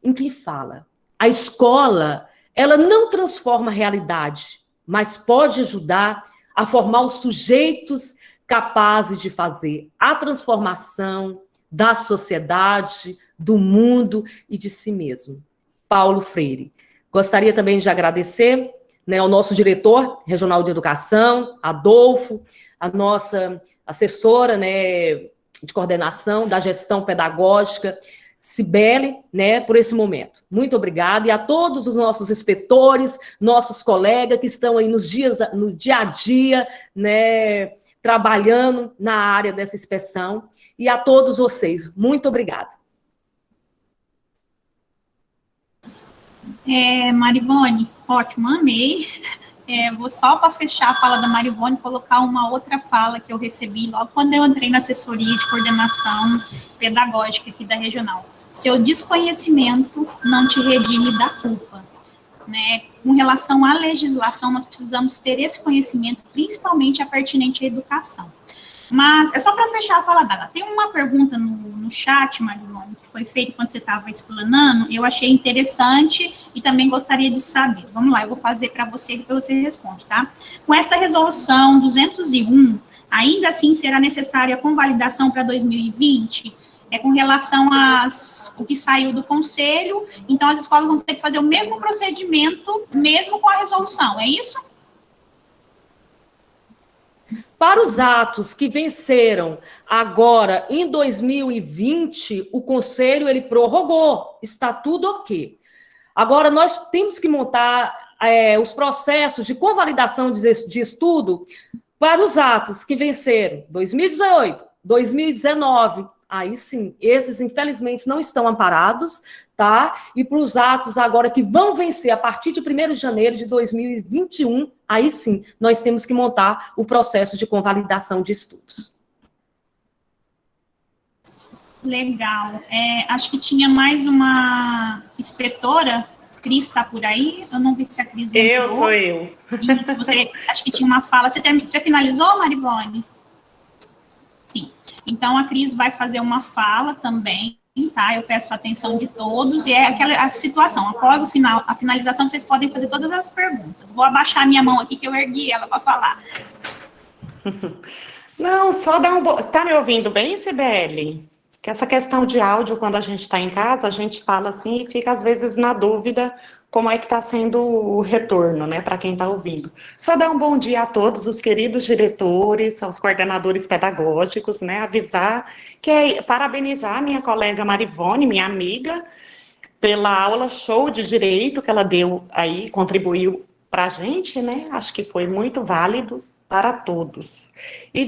[SPEAKER 1] em que fala: a escola, ela não transforma a realidade, mas pode ajudar a formar os sujeitos capazes de fazer a transformação da sociedade, do mundo e de si mesmo. Paulo Freire. Gostaria também de agradecer, né, ao nosso diretor regional de educação, Adolfo, a nossa assessora, né, de coordenação da gestão pedagógica, Cibele, né, por esse momento. Muito obrigada. E a todos os nossos inspetores, nossos colegas que estão aí no dia a dia, né, trabalhando na área dessa inspeção. E a todos vocês, muito obrigada.
[SPEAKER 3] Marivone, ótimo, amei. Vou só para fechar a fala da Marivone, colocar uma outra fala que eu recebi logo quando eu entrei na assessoria de coordenação pedagógica aqui da regional. Seu desconhecimento não te redime da culpa, né? Com relação à legislação, nós precisamos ter esse conhecimento, principalmente a pertinente à educação. Mas é só para fechar a fala dela. Tem uma pergunta no chat, Marivone, que foi feita quando você estava explanando, eu achei interessante e também gostaria de saber. Vamos lá, eu vou fazer para você e depois você responde, tá? Com esta resolução 201, ainda assim será necessária a convalidação para 2020? Com relação o que saiu do conselho, então as escolas vão ter que fazer o mesmo procedimento, mesmo com a resolução, é isso?
[SPEAKER 1] Para os atos que venceram agora em 2020, o Conselho ele prorrogou, está tudo ok. Agora, nós temos que montar os processos de convalidação de estudo para os atos que venceram 2018, 2019, aí sim, esses infelizmente não estão amparados, tá? E para os atos agora que vão vencer a partir de 1º de janeiro de 2021, aí sim, nós temos que montar o processo de convalidação de estudos.
[SPEAKER 3] Legal. Acho que tinha mais uma inspetora. Cris está por aí? Eu não vi se a Cris entrou.
[SPEAKER 4] Sou eu.
[SPEAKER 3] Isso, acho que tinha uma fala. Você finalizou, Marivone? Sim. Então, a Cris vai fazer uma fala também, tá? Eu peço a atenção de todos, e a situação. Após a finalização, vocês podem fazer todas as perguntas. Vou abaixar a minha mão aqui, que eu ergui ela para falar.
[SPEAKER 4] Não, só dá um... Tá me ouvindo bem, Sibeli? Que essa questão de áudio, quando a gente está em casa, a gente fala assim e fica, às vezes, na dúvida como é que está sendo o retorno, né, para quem está ouvindo. Só dar um bom dia a todos os queridos diretores, aos coordenadores pedagógicos, né, avisar, parabenizar a minha colega Marivone, minha amiga, pela aula show de direito que ela deu aí, contribuiu para a gente, né, acho que foi muito válido para todos. E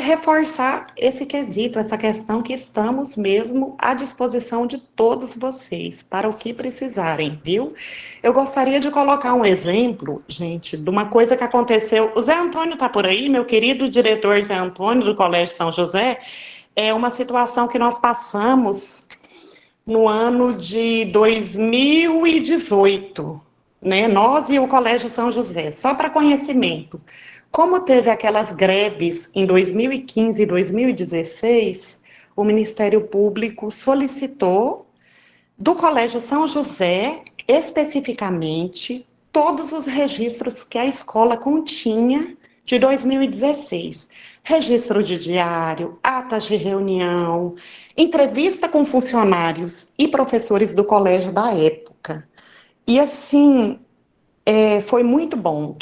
[SPEAKER 4] reforçar esse quesito, essa questão que estamos mesmo à disposição de todos vocês, para o que precisarem, viu? Eu gostaria de colocar um exemplo, gente, de uma coisa que aconteceu. O Zé Antônio está por aí, meu querido diretor Zé Antônio, do Colégio São José. É uma situação que nós passamos no ano de 2018, né? Nós e o Colégio São José, só para conhecimento. Como teve aquelas greves em 2015 e 2016, o Ministério Público solicitou do Colégio São José, especificamente, todos os registros que a escola continha de 2016. Registro de diário, atas de reunião, entrevista com funcionários e professores do colégio da época. E assim... foi muito bom.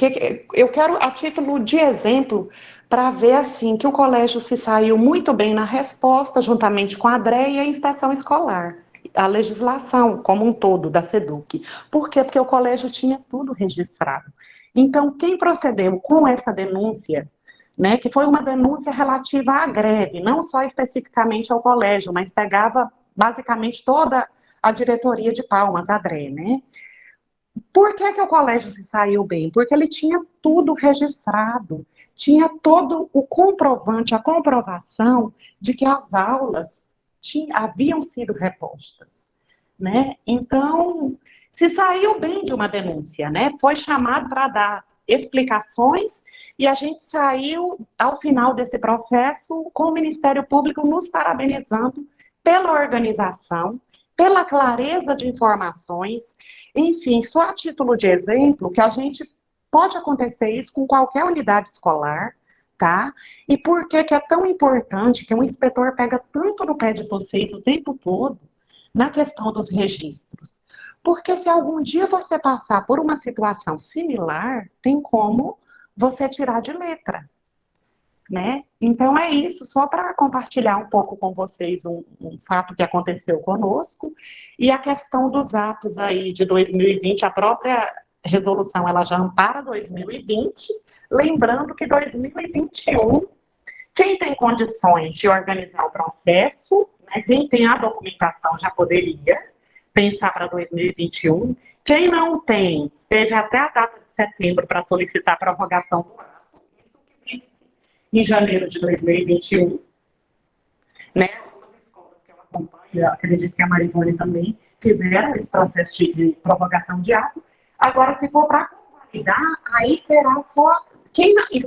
[SPEAKER 4] Eu quero, a título de exemplo, para ver assim que o colégio se saiu muito bem na resposta, juntamente com a DRE e a inspeção escolar, a legislação como um todo da SEDUC. Por quê? Porque o colégio tinha tudo registrado. Então, quem procedeu com essa denúncia, né, que foi uma denúncia relativa à greve, não só especificamente ao colégio, mas pegava basicamente toda a diretoria de Palmas, a DRE, né? Por que o colégio se saiu bem? Porque ele tinha tudo registrado, tinha todo o comprovante, a comprovação de que as aulas haviam sido repostas, né? Então, se saiu bem de uma denúncia, né? Foi chamado para dar explicações e a gente saiu, ao final desse processo, com o Ministério Público nos parabenizando pela organização, pela clareza de informações, enfim, só a título de exemplo, que a gente pode acontecer isso com qualquer unidade escolar, tá? E por que é tão importante que um inspetor pega tanto no pé de vocês o tempo todo na questão dos registros? Porque se algum dia você passar por uma situação similar, tem como você tirar de letra, né? Então é isso, só para compartilhar um pouco com vocês um fato que aconteceu conosco, e a questão dos atos aí de 2020, a própria resolução ela já ampara 2020, lembrando que 2021, quem tem condições de organizar o processo, né, quem tem a documentação já poderia pensar para 2021, quem não tem, teve até a data de setembro para solicitar a prorrogação do ato, isso que disse em janeiro de 2021, né, algumas escolas que eu acompanho, acredito que a Marivone também, fizeram esse processo de prorrogação de ato. Agora, se for para convalidar, aí será só,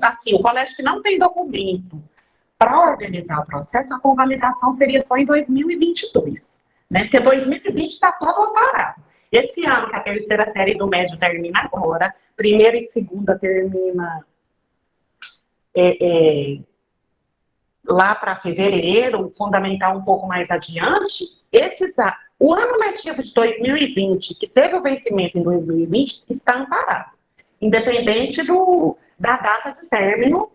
[SPEAKER 4] assim, o colégio que não tem documento para organizar o processo, a convalidação seria só em 2022, né, porque 2020 está todo parado. Esse ano, que a terceira série do médio termina agora, primeira e segunda termina lá para fevereiro, o fundamental um pouco mais adiante, o ano letivo de 2020, que teve o vencimento em 2020, está amparado, independente da data de término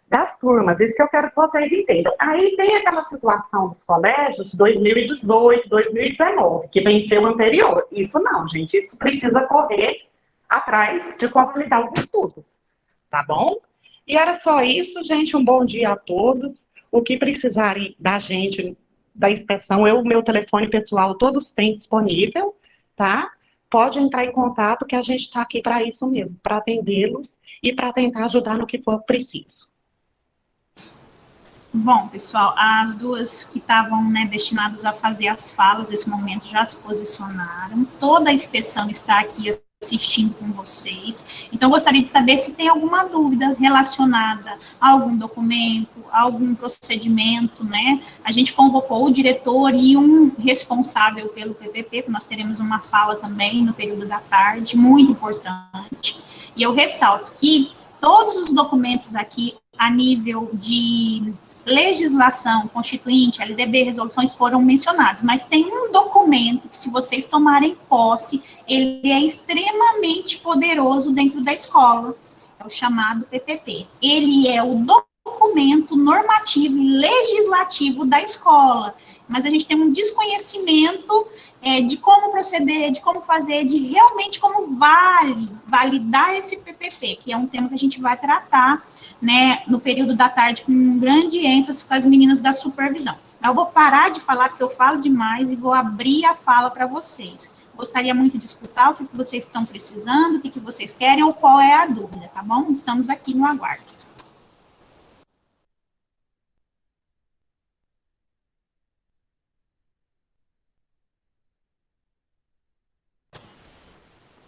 [SPEAKER 4] das turmas. Isso que eu quero que vocês entendam. Aí tem aquela situação dos colégios de 2018, 2019, que venceu o anterior. Isso não, gente, isso precisa correr atrás de convalidar os estudos, tá bom? E era só isso, gente. Um bom dia a todos. O que precisarem da gente, da inspeção, meu telefone pessoal, todos têm disponível, tá? Pode entrar em contato, que a gente está aqui para isso mesmo, para atendê-los e para tentar ajudar no que for preciso.
[SPEAKER 3] Bom, pessoal, as duas que estavam, né, destinadas a fazer as falas nesse momento já se posicionaram. Toda a inspeção está aqui assistindo com vocês. Então, gostaria de saber se tem alguma dúvida relacionada a algum documento, a algum procedimento, né? A gente convocou o diretor e um responsável pelo PPP, nós teremos uma fala também no período da tarde, muito importante. E eu ressalto que todos os documentos aqui, a nível de legislação constituinte, LDB, resoluções foram mencionadas, mas tem um documento que, se vocês tomarem posse, ele é extremamente poderoso dentro da escola, é o chamado PPP. Ele é o documento normativo e legislativo da escola, mas a gente tem um desconhecimento de como proceder, de como fazer, de realmente como validar esse PPP, que é um tema que a gente vai tratar, né, no período da tarde, com um grande ênfase com as meninas da supervisão. Eu vou parar de falar, porque eu falo demais, e vou abrir a fala para vocês. Gostaria muito de escutar o que vocês estão precisando, o que vocês querem, ou qual é a dúvida, tá bom? Estamos aqui no aguardo.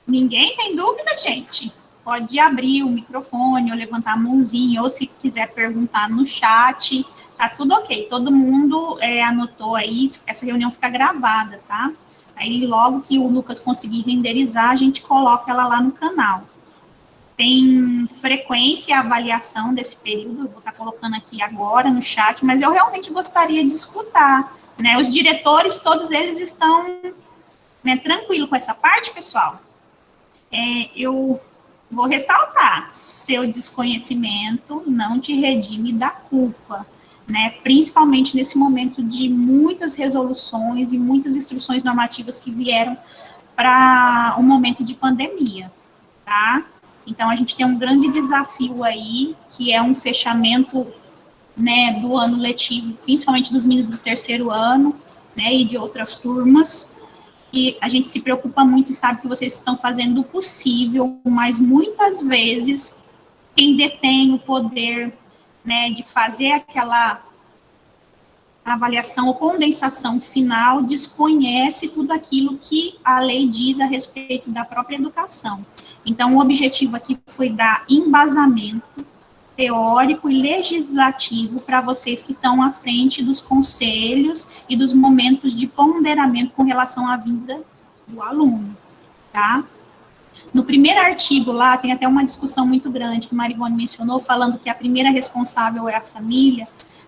[SPEAKER 3] Ninguém tem dúvida, gente? Pode abrir o microfone, ou levantar a mãozinha, ou se quiser perguntar no chat, tá tudo ok. Todo mundo anotou aí, essa reunião fica gravada, tá? Aí, logo que o Lucas conseguir renderizar, a gente coloca ela lá no canal. Tem frequência e avaliação desse período, eu vou estar colocando aqui agora no chat, mas eu realmente gostaria de escutar, né? Os diretores, todos eles estão, né, tranquilos com essa parte, pessoal? Eu vou ressaltar, seu desconhecimento não te redime da culpa, né, principalmente nesse momento de muitas resoluções e muitas instruções normativas que vieram para um momento de pandemia, tá? Então, a gente tem um grande desafio aí, que é um fechamento, né, do ano letivo, principalmente dos meninos do terceiro ano, né, e de outras turmas. E a gente se preocupa muito e sabe que vocês estão fazendo o possível, mas muitas vezes quem detém o poder, né, de fazer aquela avaliação ou condensação final desconhece tudo aquilo que a lei diz a respeito da própria educação. Então, o objetivo aqui foi dar embasamento teórico e legislativo para vocês que estão à frente dos conselhos e dos momentos de ponderamento com relação à vida do aluno, tá? No primeiro artigo lá, tem até uma discussão muito grande que a Marivone mencionou, falando que a primeira responsável é a família.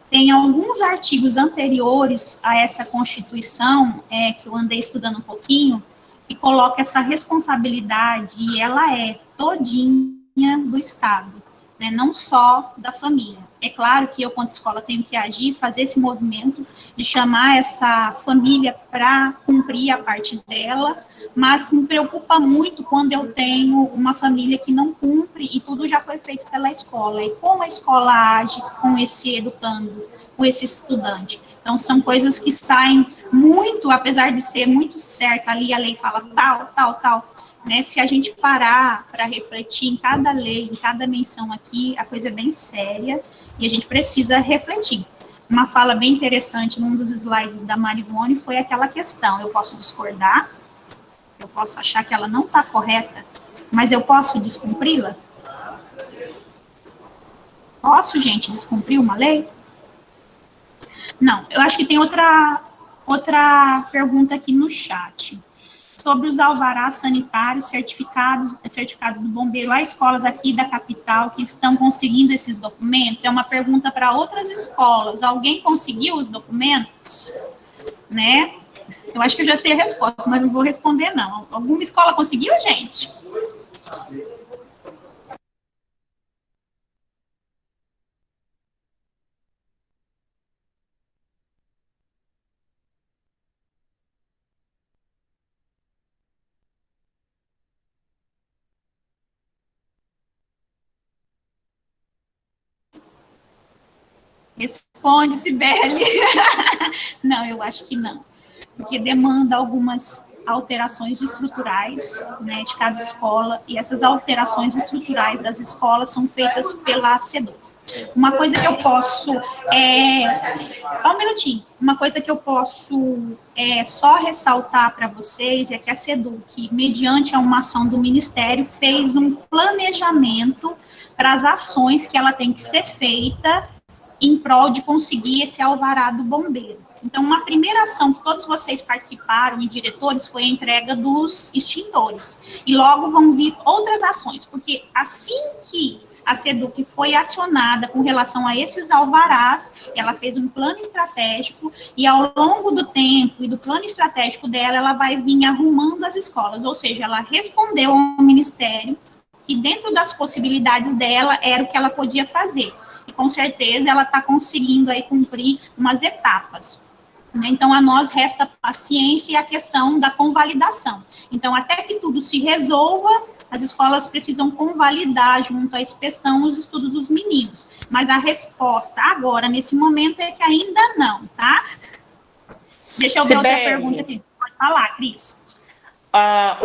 [SPEAKER 3] Tem alguns artigos anteriores a essa Constituição, que eu andei estudando um pouquinho, que coloca essa responsabilidade, e ela é todinha do Estado, né, não só da família. É claro que eu, quanto escola, tenho que agir, fazer esse movimento de chamar essa família para cumprir a parte dela, mas me preocupa muito quando eu tenho uma família que não cumpre e tudo já foi feito pela escola. E como a escola age com esse educando, com esse estudante? Então, são coisas que saem muito, apesar de ser muito certa ali, a lei fala tal, né, se a gente parar para refletir em cada lei, em cada menção aqui, a coisa é bem séria e a gente precisa refletir. Uma fala bem interessante num dos slides da Marivone foi aquela questão: eu posso discordar, eu posso achar que ela não está correta, mas eu posso descumpri-la? Posso, gente, descumprir uma lei? Não, eu acho que tem outra pergunta aqui no chat. Sobre os alvarás sanitários certificados do bombeiro, há escolas aqui da capital que estão conseguindo esses documentos? É uma pergunta para outras escolas. Alguém conseguiu os documentos? Né? Eu acho que eu já sei a resposta, mas não vou responder, não. Alguma escola conseguiu, gente? Responde, Sibeli. Não, eu acho que não. Porque demanda algumas alterações estruturais, né, de cada escola, e essas alterações estruturais das escolas são feitas pela SEDUC. Uma coisa que eu posso, só um minutinho, uma coisa que eu posso só ressaltar para vocês é que a SEDUC, mediante uma ação do Ministério, fez um planejamento para as ações que ela tem que ser feita em prol de conseguir esse alvará do bombeiro. Então, uma primeira ação que todos vocês participaram, e diretores, foi a entrega dos extintores. E logo vão vir outras ações, porque assim que a SEDUC foi acionada com relação a esses alvarás, ela fez um plano estratégico, e ao longo do tempo e do plano estratégico dela, ela vai vir arrumando as escolas, ou seja, ela respondeu ao Ministério que dentro das possibilidades dela era o que ela podia fazer. E com certeza ela está conseguindo aí cumprir umas etapas. Então, a nós resta a paciência e a questão da convalidação. Então, até que tudo se resolva, as escolas precisam convalidar junto à inspeção os estudos dos meninos. Mas a resposta agora, nesse momento, é que ainda não, tá? Deixa eu ver outra pergunta aqui. Pode falar, Cris.
[SPEAKER 4] A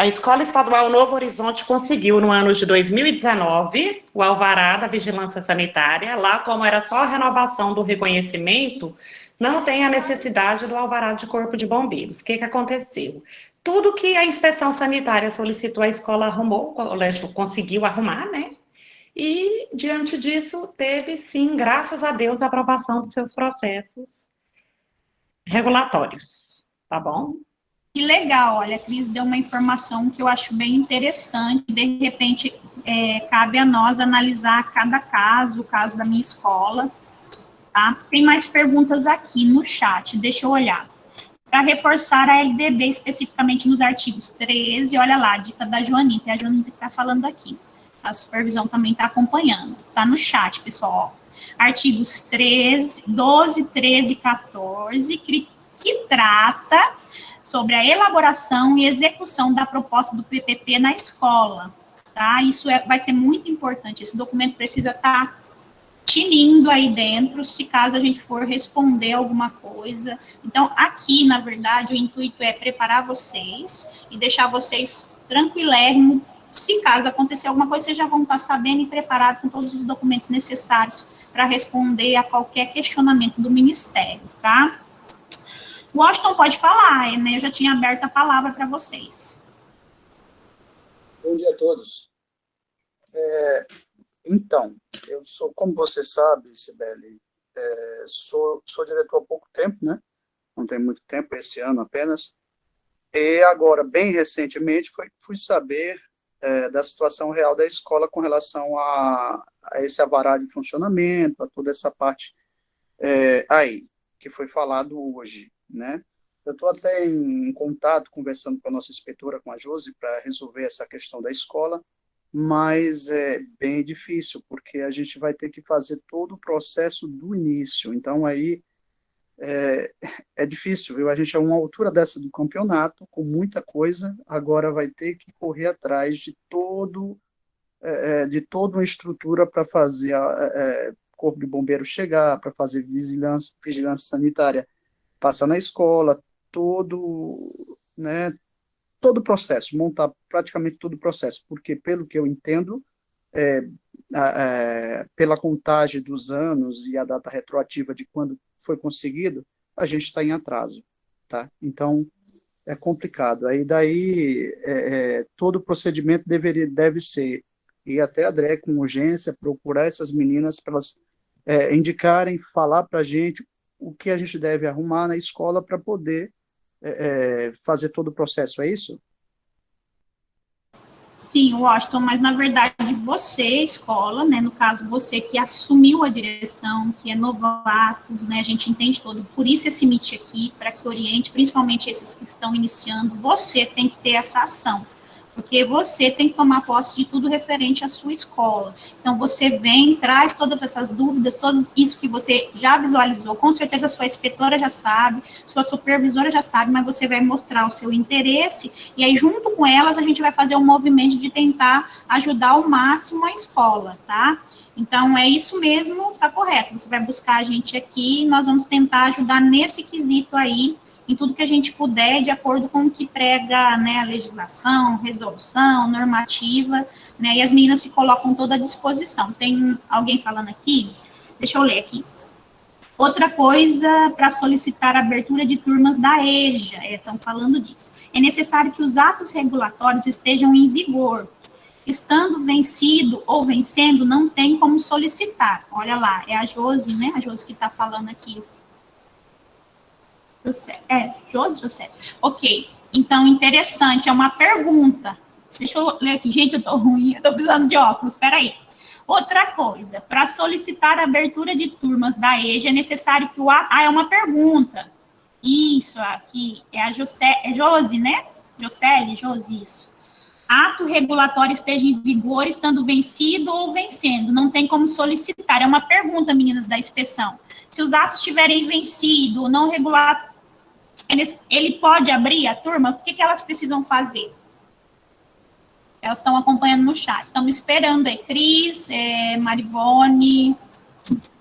[SPEAKER 4] Escola Estadual Novo Horizonte conseguiu, no ano de 2019, o alvará da vigilância sanitária. Lá, como era só a renovação do reconhecimento, não tem a necessidade do alvará de corpo de bombeiros. O que aconteceu? Tudo que a inspeção sanitária solicitou, a escola arrumou, o colégio conseguiu arrumar, né? E, diante disso, teve, sim, graças a Deus, a aprovação dos seus processos regulatórios. Tá bom?
[SPEAKER 3] Que legal, olha, a Cris deu uma informação que eu acho bem interessante, de repente cabe a nós analisar cada caso, o caso da minha escola, tá? Tem mais perguntas aqui no chat, deixa eu olhar. Para reforçar a LDB, especificamente nos artigos 13, olha lá, dica da Joanita, é a Joanita que está falando aqui, a supervisão também está acompanhando, está no chat, pessoal, ó. Artigos 13, 12, 13 e 14, que trata sobre a elaboração e execução da proposta do PPP na escola, tá? Isso vai ser muito importante, esse documento precisa estar tinindo aí dentro, se caso a gente for responder alguma coisa. Então, aqui, na verdade, o intuito é preparar vocês e deixar vocês tranquilérrimos, se caso acontecer alguma coisa, vocês já vão estar sabendo e preparados com todos os documentos necessários para responder a qualquer questionamento do Ministério, tá? O Washington pode falar, né? Eu já tinha aberto a palavra para vocês.
[SPEAKER 5] Bom dia a todos. Então, eu sou, como você sabe, Cibele, sou diretor há pouco tempo, né? Não tem muito tempo, esse ano apenas. E agora, bem recentemente, fui saber da situação real da escola com relação a esse alvará de funcionamento, a toda essa parte aí, que foi falado hoje, né? Eu estou até em contato, conversando com a nossa inspetora, com a Josi, para resolver essa questão da escola, mas é bem difícil, porque a gente vai ter que fazer todo o processo do início. Então, aí, é difícil, viu? A gente, a uma altura dessa do campeonato, com muita coisa, agora vai ter que correr atrás de toda uma estrutura para fazer corpo de bombeiro chegar, para fazer vigilância sanitária, passar na escola, todo o processo, montar praticamente todo o processo, porque, pelo que eu entendo, pela contagem dos anos e a data retroativa de quando foi conseguido, a gente está em atraso, tá? Então, é complicado. Aí, daí, todo o procedimento deve ser ir até a DRE com urgência, procurar essas meninas para elas indicarem, falar para a gente o que a gente deve arrumar na escola para poder fazer todo o processo, é isso?
[SPEAKER 3] Sim, Washington, mas na verdade você, escola, né, no caso você que assumiu a direção, que é novato, né, a gente entende todo, por isso esse meet aqui, para que oriente, principalmente esses que estão iniciando, você tem que ter essa ação, porque você tem que tomar posse de tudo referente à sua escola. Então, você vem, traz todas essas dúvidas, tudo isso que você já visualizou, com certeza a sua inspetora já sabe, sua supervisora já sabe, mas você vai mostrar o seu interesse, e aí, junto com elas, a gente vai fazer um movimento de tentar ajudar ao máximo a escola, tá? Então, é isso mesmo, tá correto, você vai buscar a gente aqui, e nós vamos tentar ajudar nesse quesito aí, em tudo que a gente puder, de acordo com o que prega, né, a legislação, resolução, normativa, né, e as meninas se colocam toda à disposição. Tem alguém falando aqui? Deixa eu ler aqui. Outra coisa, para solicitar a abertura de turmas da EJA, estão falando disso. É necessário que os atos regulatórios estejam em vigor. Estando vencido ou vencendo, não tem como solicitar. Olha lá, é a Josi, né? A Josi que está falando aqui. José. Ok. Então, interessante, é uma pergunta. Deixa eu ler aqui. Gente, eu tô ruim, eu tô precisando de óculos, peraí. Outra coisa, para solicitar a abertura de turmas da EJA, é necessário que o ato... é uma pergunta. Isso, aqui, é a Josi, né? Josi, isso. Ato regulatório esteja em vigor, estando vencido ou vencendo. Não tem como solicitar. É uma pergunta, meninas da inspeção. Se os atos estiverem vencido, não regular, ele pode abrir a turma? O que elas precisam fazer? Elas estão acompanhando no chat. Estamos esperando aí. Cris, Marivone.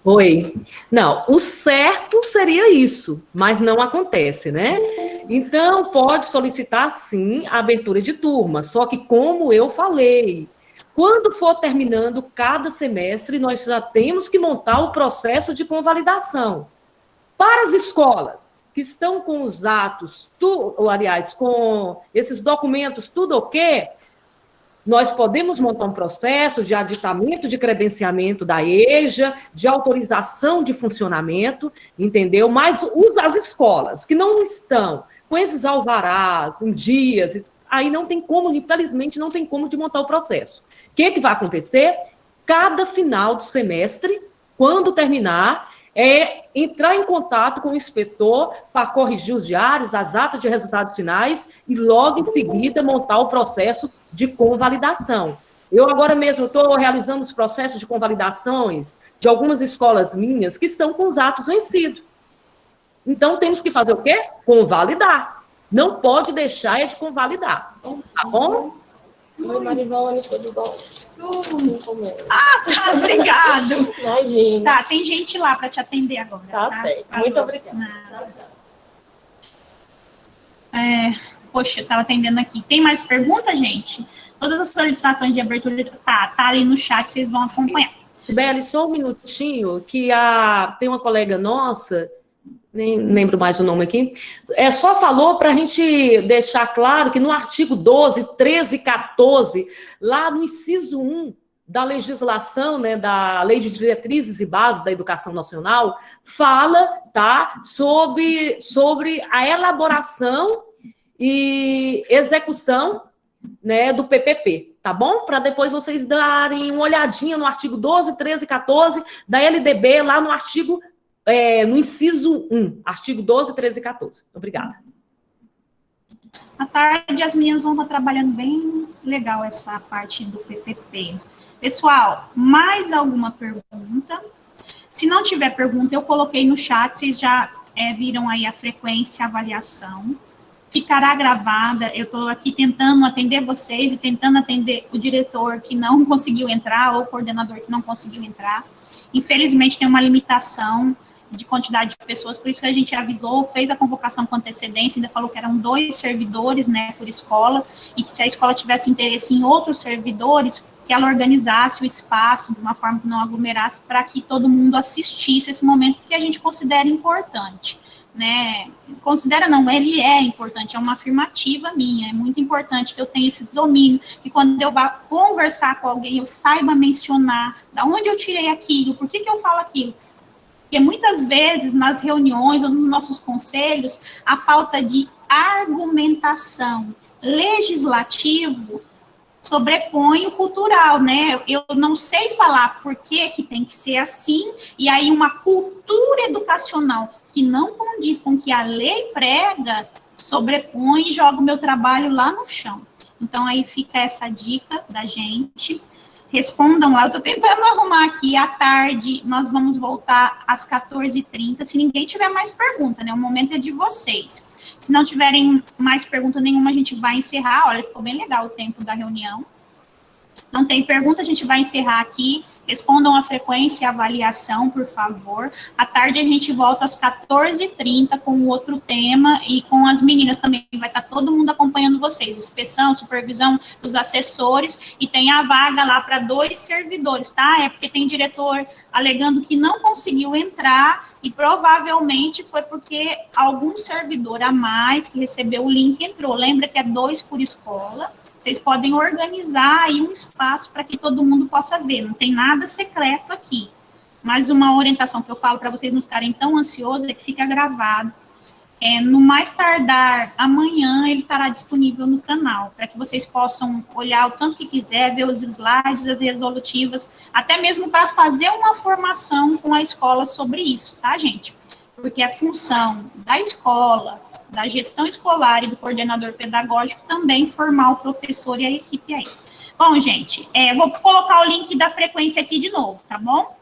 [SPEAKER 1] Oi. Não, o certo seria isso, mas não acontece, né? Então, pode solicitar, sim, a abertura de turma, só que, como eu falei, quando for terminando cada semestre, nós já temos que montar o processo de convalidação. Para as escolas que estão com os atos, com esses documentos, tudo ok, nós podemos montar um processo de aditamento de credenciamento da EJA, de autorização de funcionamento, entendeu? Mas as escolas que não estão com esses alvarás em dias, aí não tem como, infelizmente, não tem como de montar o processo. O que vai acontecer? Cada final de semestre, quando terminar, entrar em contato com o inspetor para corrigir os diários, as atas de resultados finais e logo em seguida montar o processo de convalidação. Eu agora mesmo estou realizando os processos de convalidações de algumas escolas minhas que estão com os atos vencidos. Então, temos que fazer o quê? Convalidar. Não pode deixar de convalidar. Tá bom?
[SPEAKER 6] Oi, Marivone, tudo bom?
[SPEAKER 3] Tá, obrigado.
[SPEAKER 6] Imagina.
[SPEAKER 3] Tá, tem gente lá para te atender agora.
[SPEAKER 6] Tá certo. Muito obrigada.
[SPEAKER 3] Poxa, eu estava atendendo aqui. Tem mais perguntas, gente? Todas as solicitações de abertura tá ali no chat, vocês vão acompanhar.
[SPEAKER 1] Beli, só um minutinho, que tem uma colega nossa, nem lembro mais o nome aqui, só falou para a gente deixar claro que no artigo 12, 13 e 14, lá no inciso 1 da legislação, né, da Lei de Diretrizes e Bases da Educação Nacional, fala, tá, sobre a elaboração e execução, né, do PPP, tá bom? Para depois vocês darem uma olhadinha no artigo 12, 13 e 14 da LDB, lá no artigo, no inciso 1, artigo 12, 13 e 14. Obrigada.
[SPEAKER 3] À tarde, as meninas vão estar trabalhando bem legal essa parte do PPP. Pessoal, mais alguma pergunta? Se não tiver pergunta, eu coloquei no chat, vocês já viram aí a frequência, a avaliação. Ficará gravada, eu estou aqui tentando atender vocês e tentando atender o diretor que não conseguiu entrar ou o coordenador que não conseguiu entrar. Infelizmente, tem uma limitação de quantidade de pessoas, por isso que a gente avisou, fez a convocação com antecedência, ainda falou que eram 2 servidores, né, por escola, e que se a escola tivesse interesse em outros servidores, que ela organizasse o espaço de uma forma que não aglomerasse, para que todo mundo assistisse esse momento que a gente considera importante, né, considera não, ele é importante, é uma afirmativa minha, é muito importante que eu tenha esse domínio, que quando eu vá conversar com alguém, eu saiba mencionar, da onde eu tirei aquilo, por que eu falo aquilo. Porque muitas vezes, nas reuniões ou nos nossos conselhos, a falta de argumentação legislativo sobrepõe o cultural, né? Eu não sei falar por que tem que ser assim, e aí uma cultura educacional que não condiz com o que a lei prega, sobrepõe e joga o meu trabalho lá no chão. Então, aí fica essa dica da gente. Respondam lá, eu estou tentando arrumar aqui, à tarde nós vamos voltar às 14h30, se ninguém tiver mais pergunta, né, o momento é de vocês. Se não tiverem mais pergunta nenhuma, a gente vai encerrar, olha, ficou bem legal o tempo da reunião. Não tem pergunta, a gente vai encerrar aqui, Respondam a frequência e avaliação, por favor. À tarde a gente volta às 14h30 com outro tema e com as meninas também. Vai estar todo mundo acompanhando vocês. Inspeção, supervisão dos assessores e tem a vaga lá para 2 servidores, tá? É porque tem diretor alegando que não conseguiu entrar e provavelmente foi porque algum servidor a mais que recebeu o link entrou. Lembra que é 2 por escola. Vocês podem organizar aí um espaço para que todo mundo possa ver. Não tem nada secreto aqui. Mas uma orientação que eu falo para vocês não ficarem tão ansiosos é que fica gravado. No mais tardar, amanhã ele estará disponível no canal, para que vocês possam olhar o tanto que quiser, ver os slides, as resolutivas, até mesmo para fazer uma formação com a escola sobre isso, tá, gente? Porque é função da escola, da gestão escolar e do coordenador pedagógico também formar o professor e a equipe aí. Bom, gente, vou colocar o link da frequência aqui de novo, tá bom?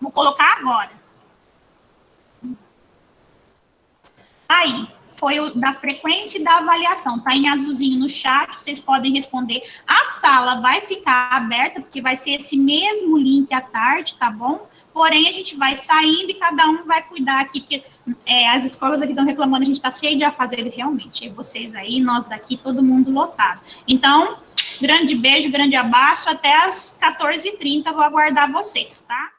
[SPEAKER 3] Vou colocar agora. Aí, foi o da frequência e da avaliação, tá em azulzinho no chat, vocês podem responder. A sala vai ficar aberta, porque vai ser esse mesmo link à tarde, tá bom? Porém, a gente vai saindo e cada um vai cuidar aqui, porque as escolas aqui estão reclamando, a gente está cheio de afazeres realmente. E vocês aí, nós daqui, todo mundo lotado. Então, grande beijo, grande abraço, até às 14h30, vou aguardar vocês, tá?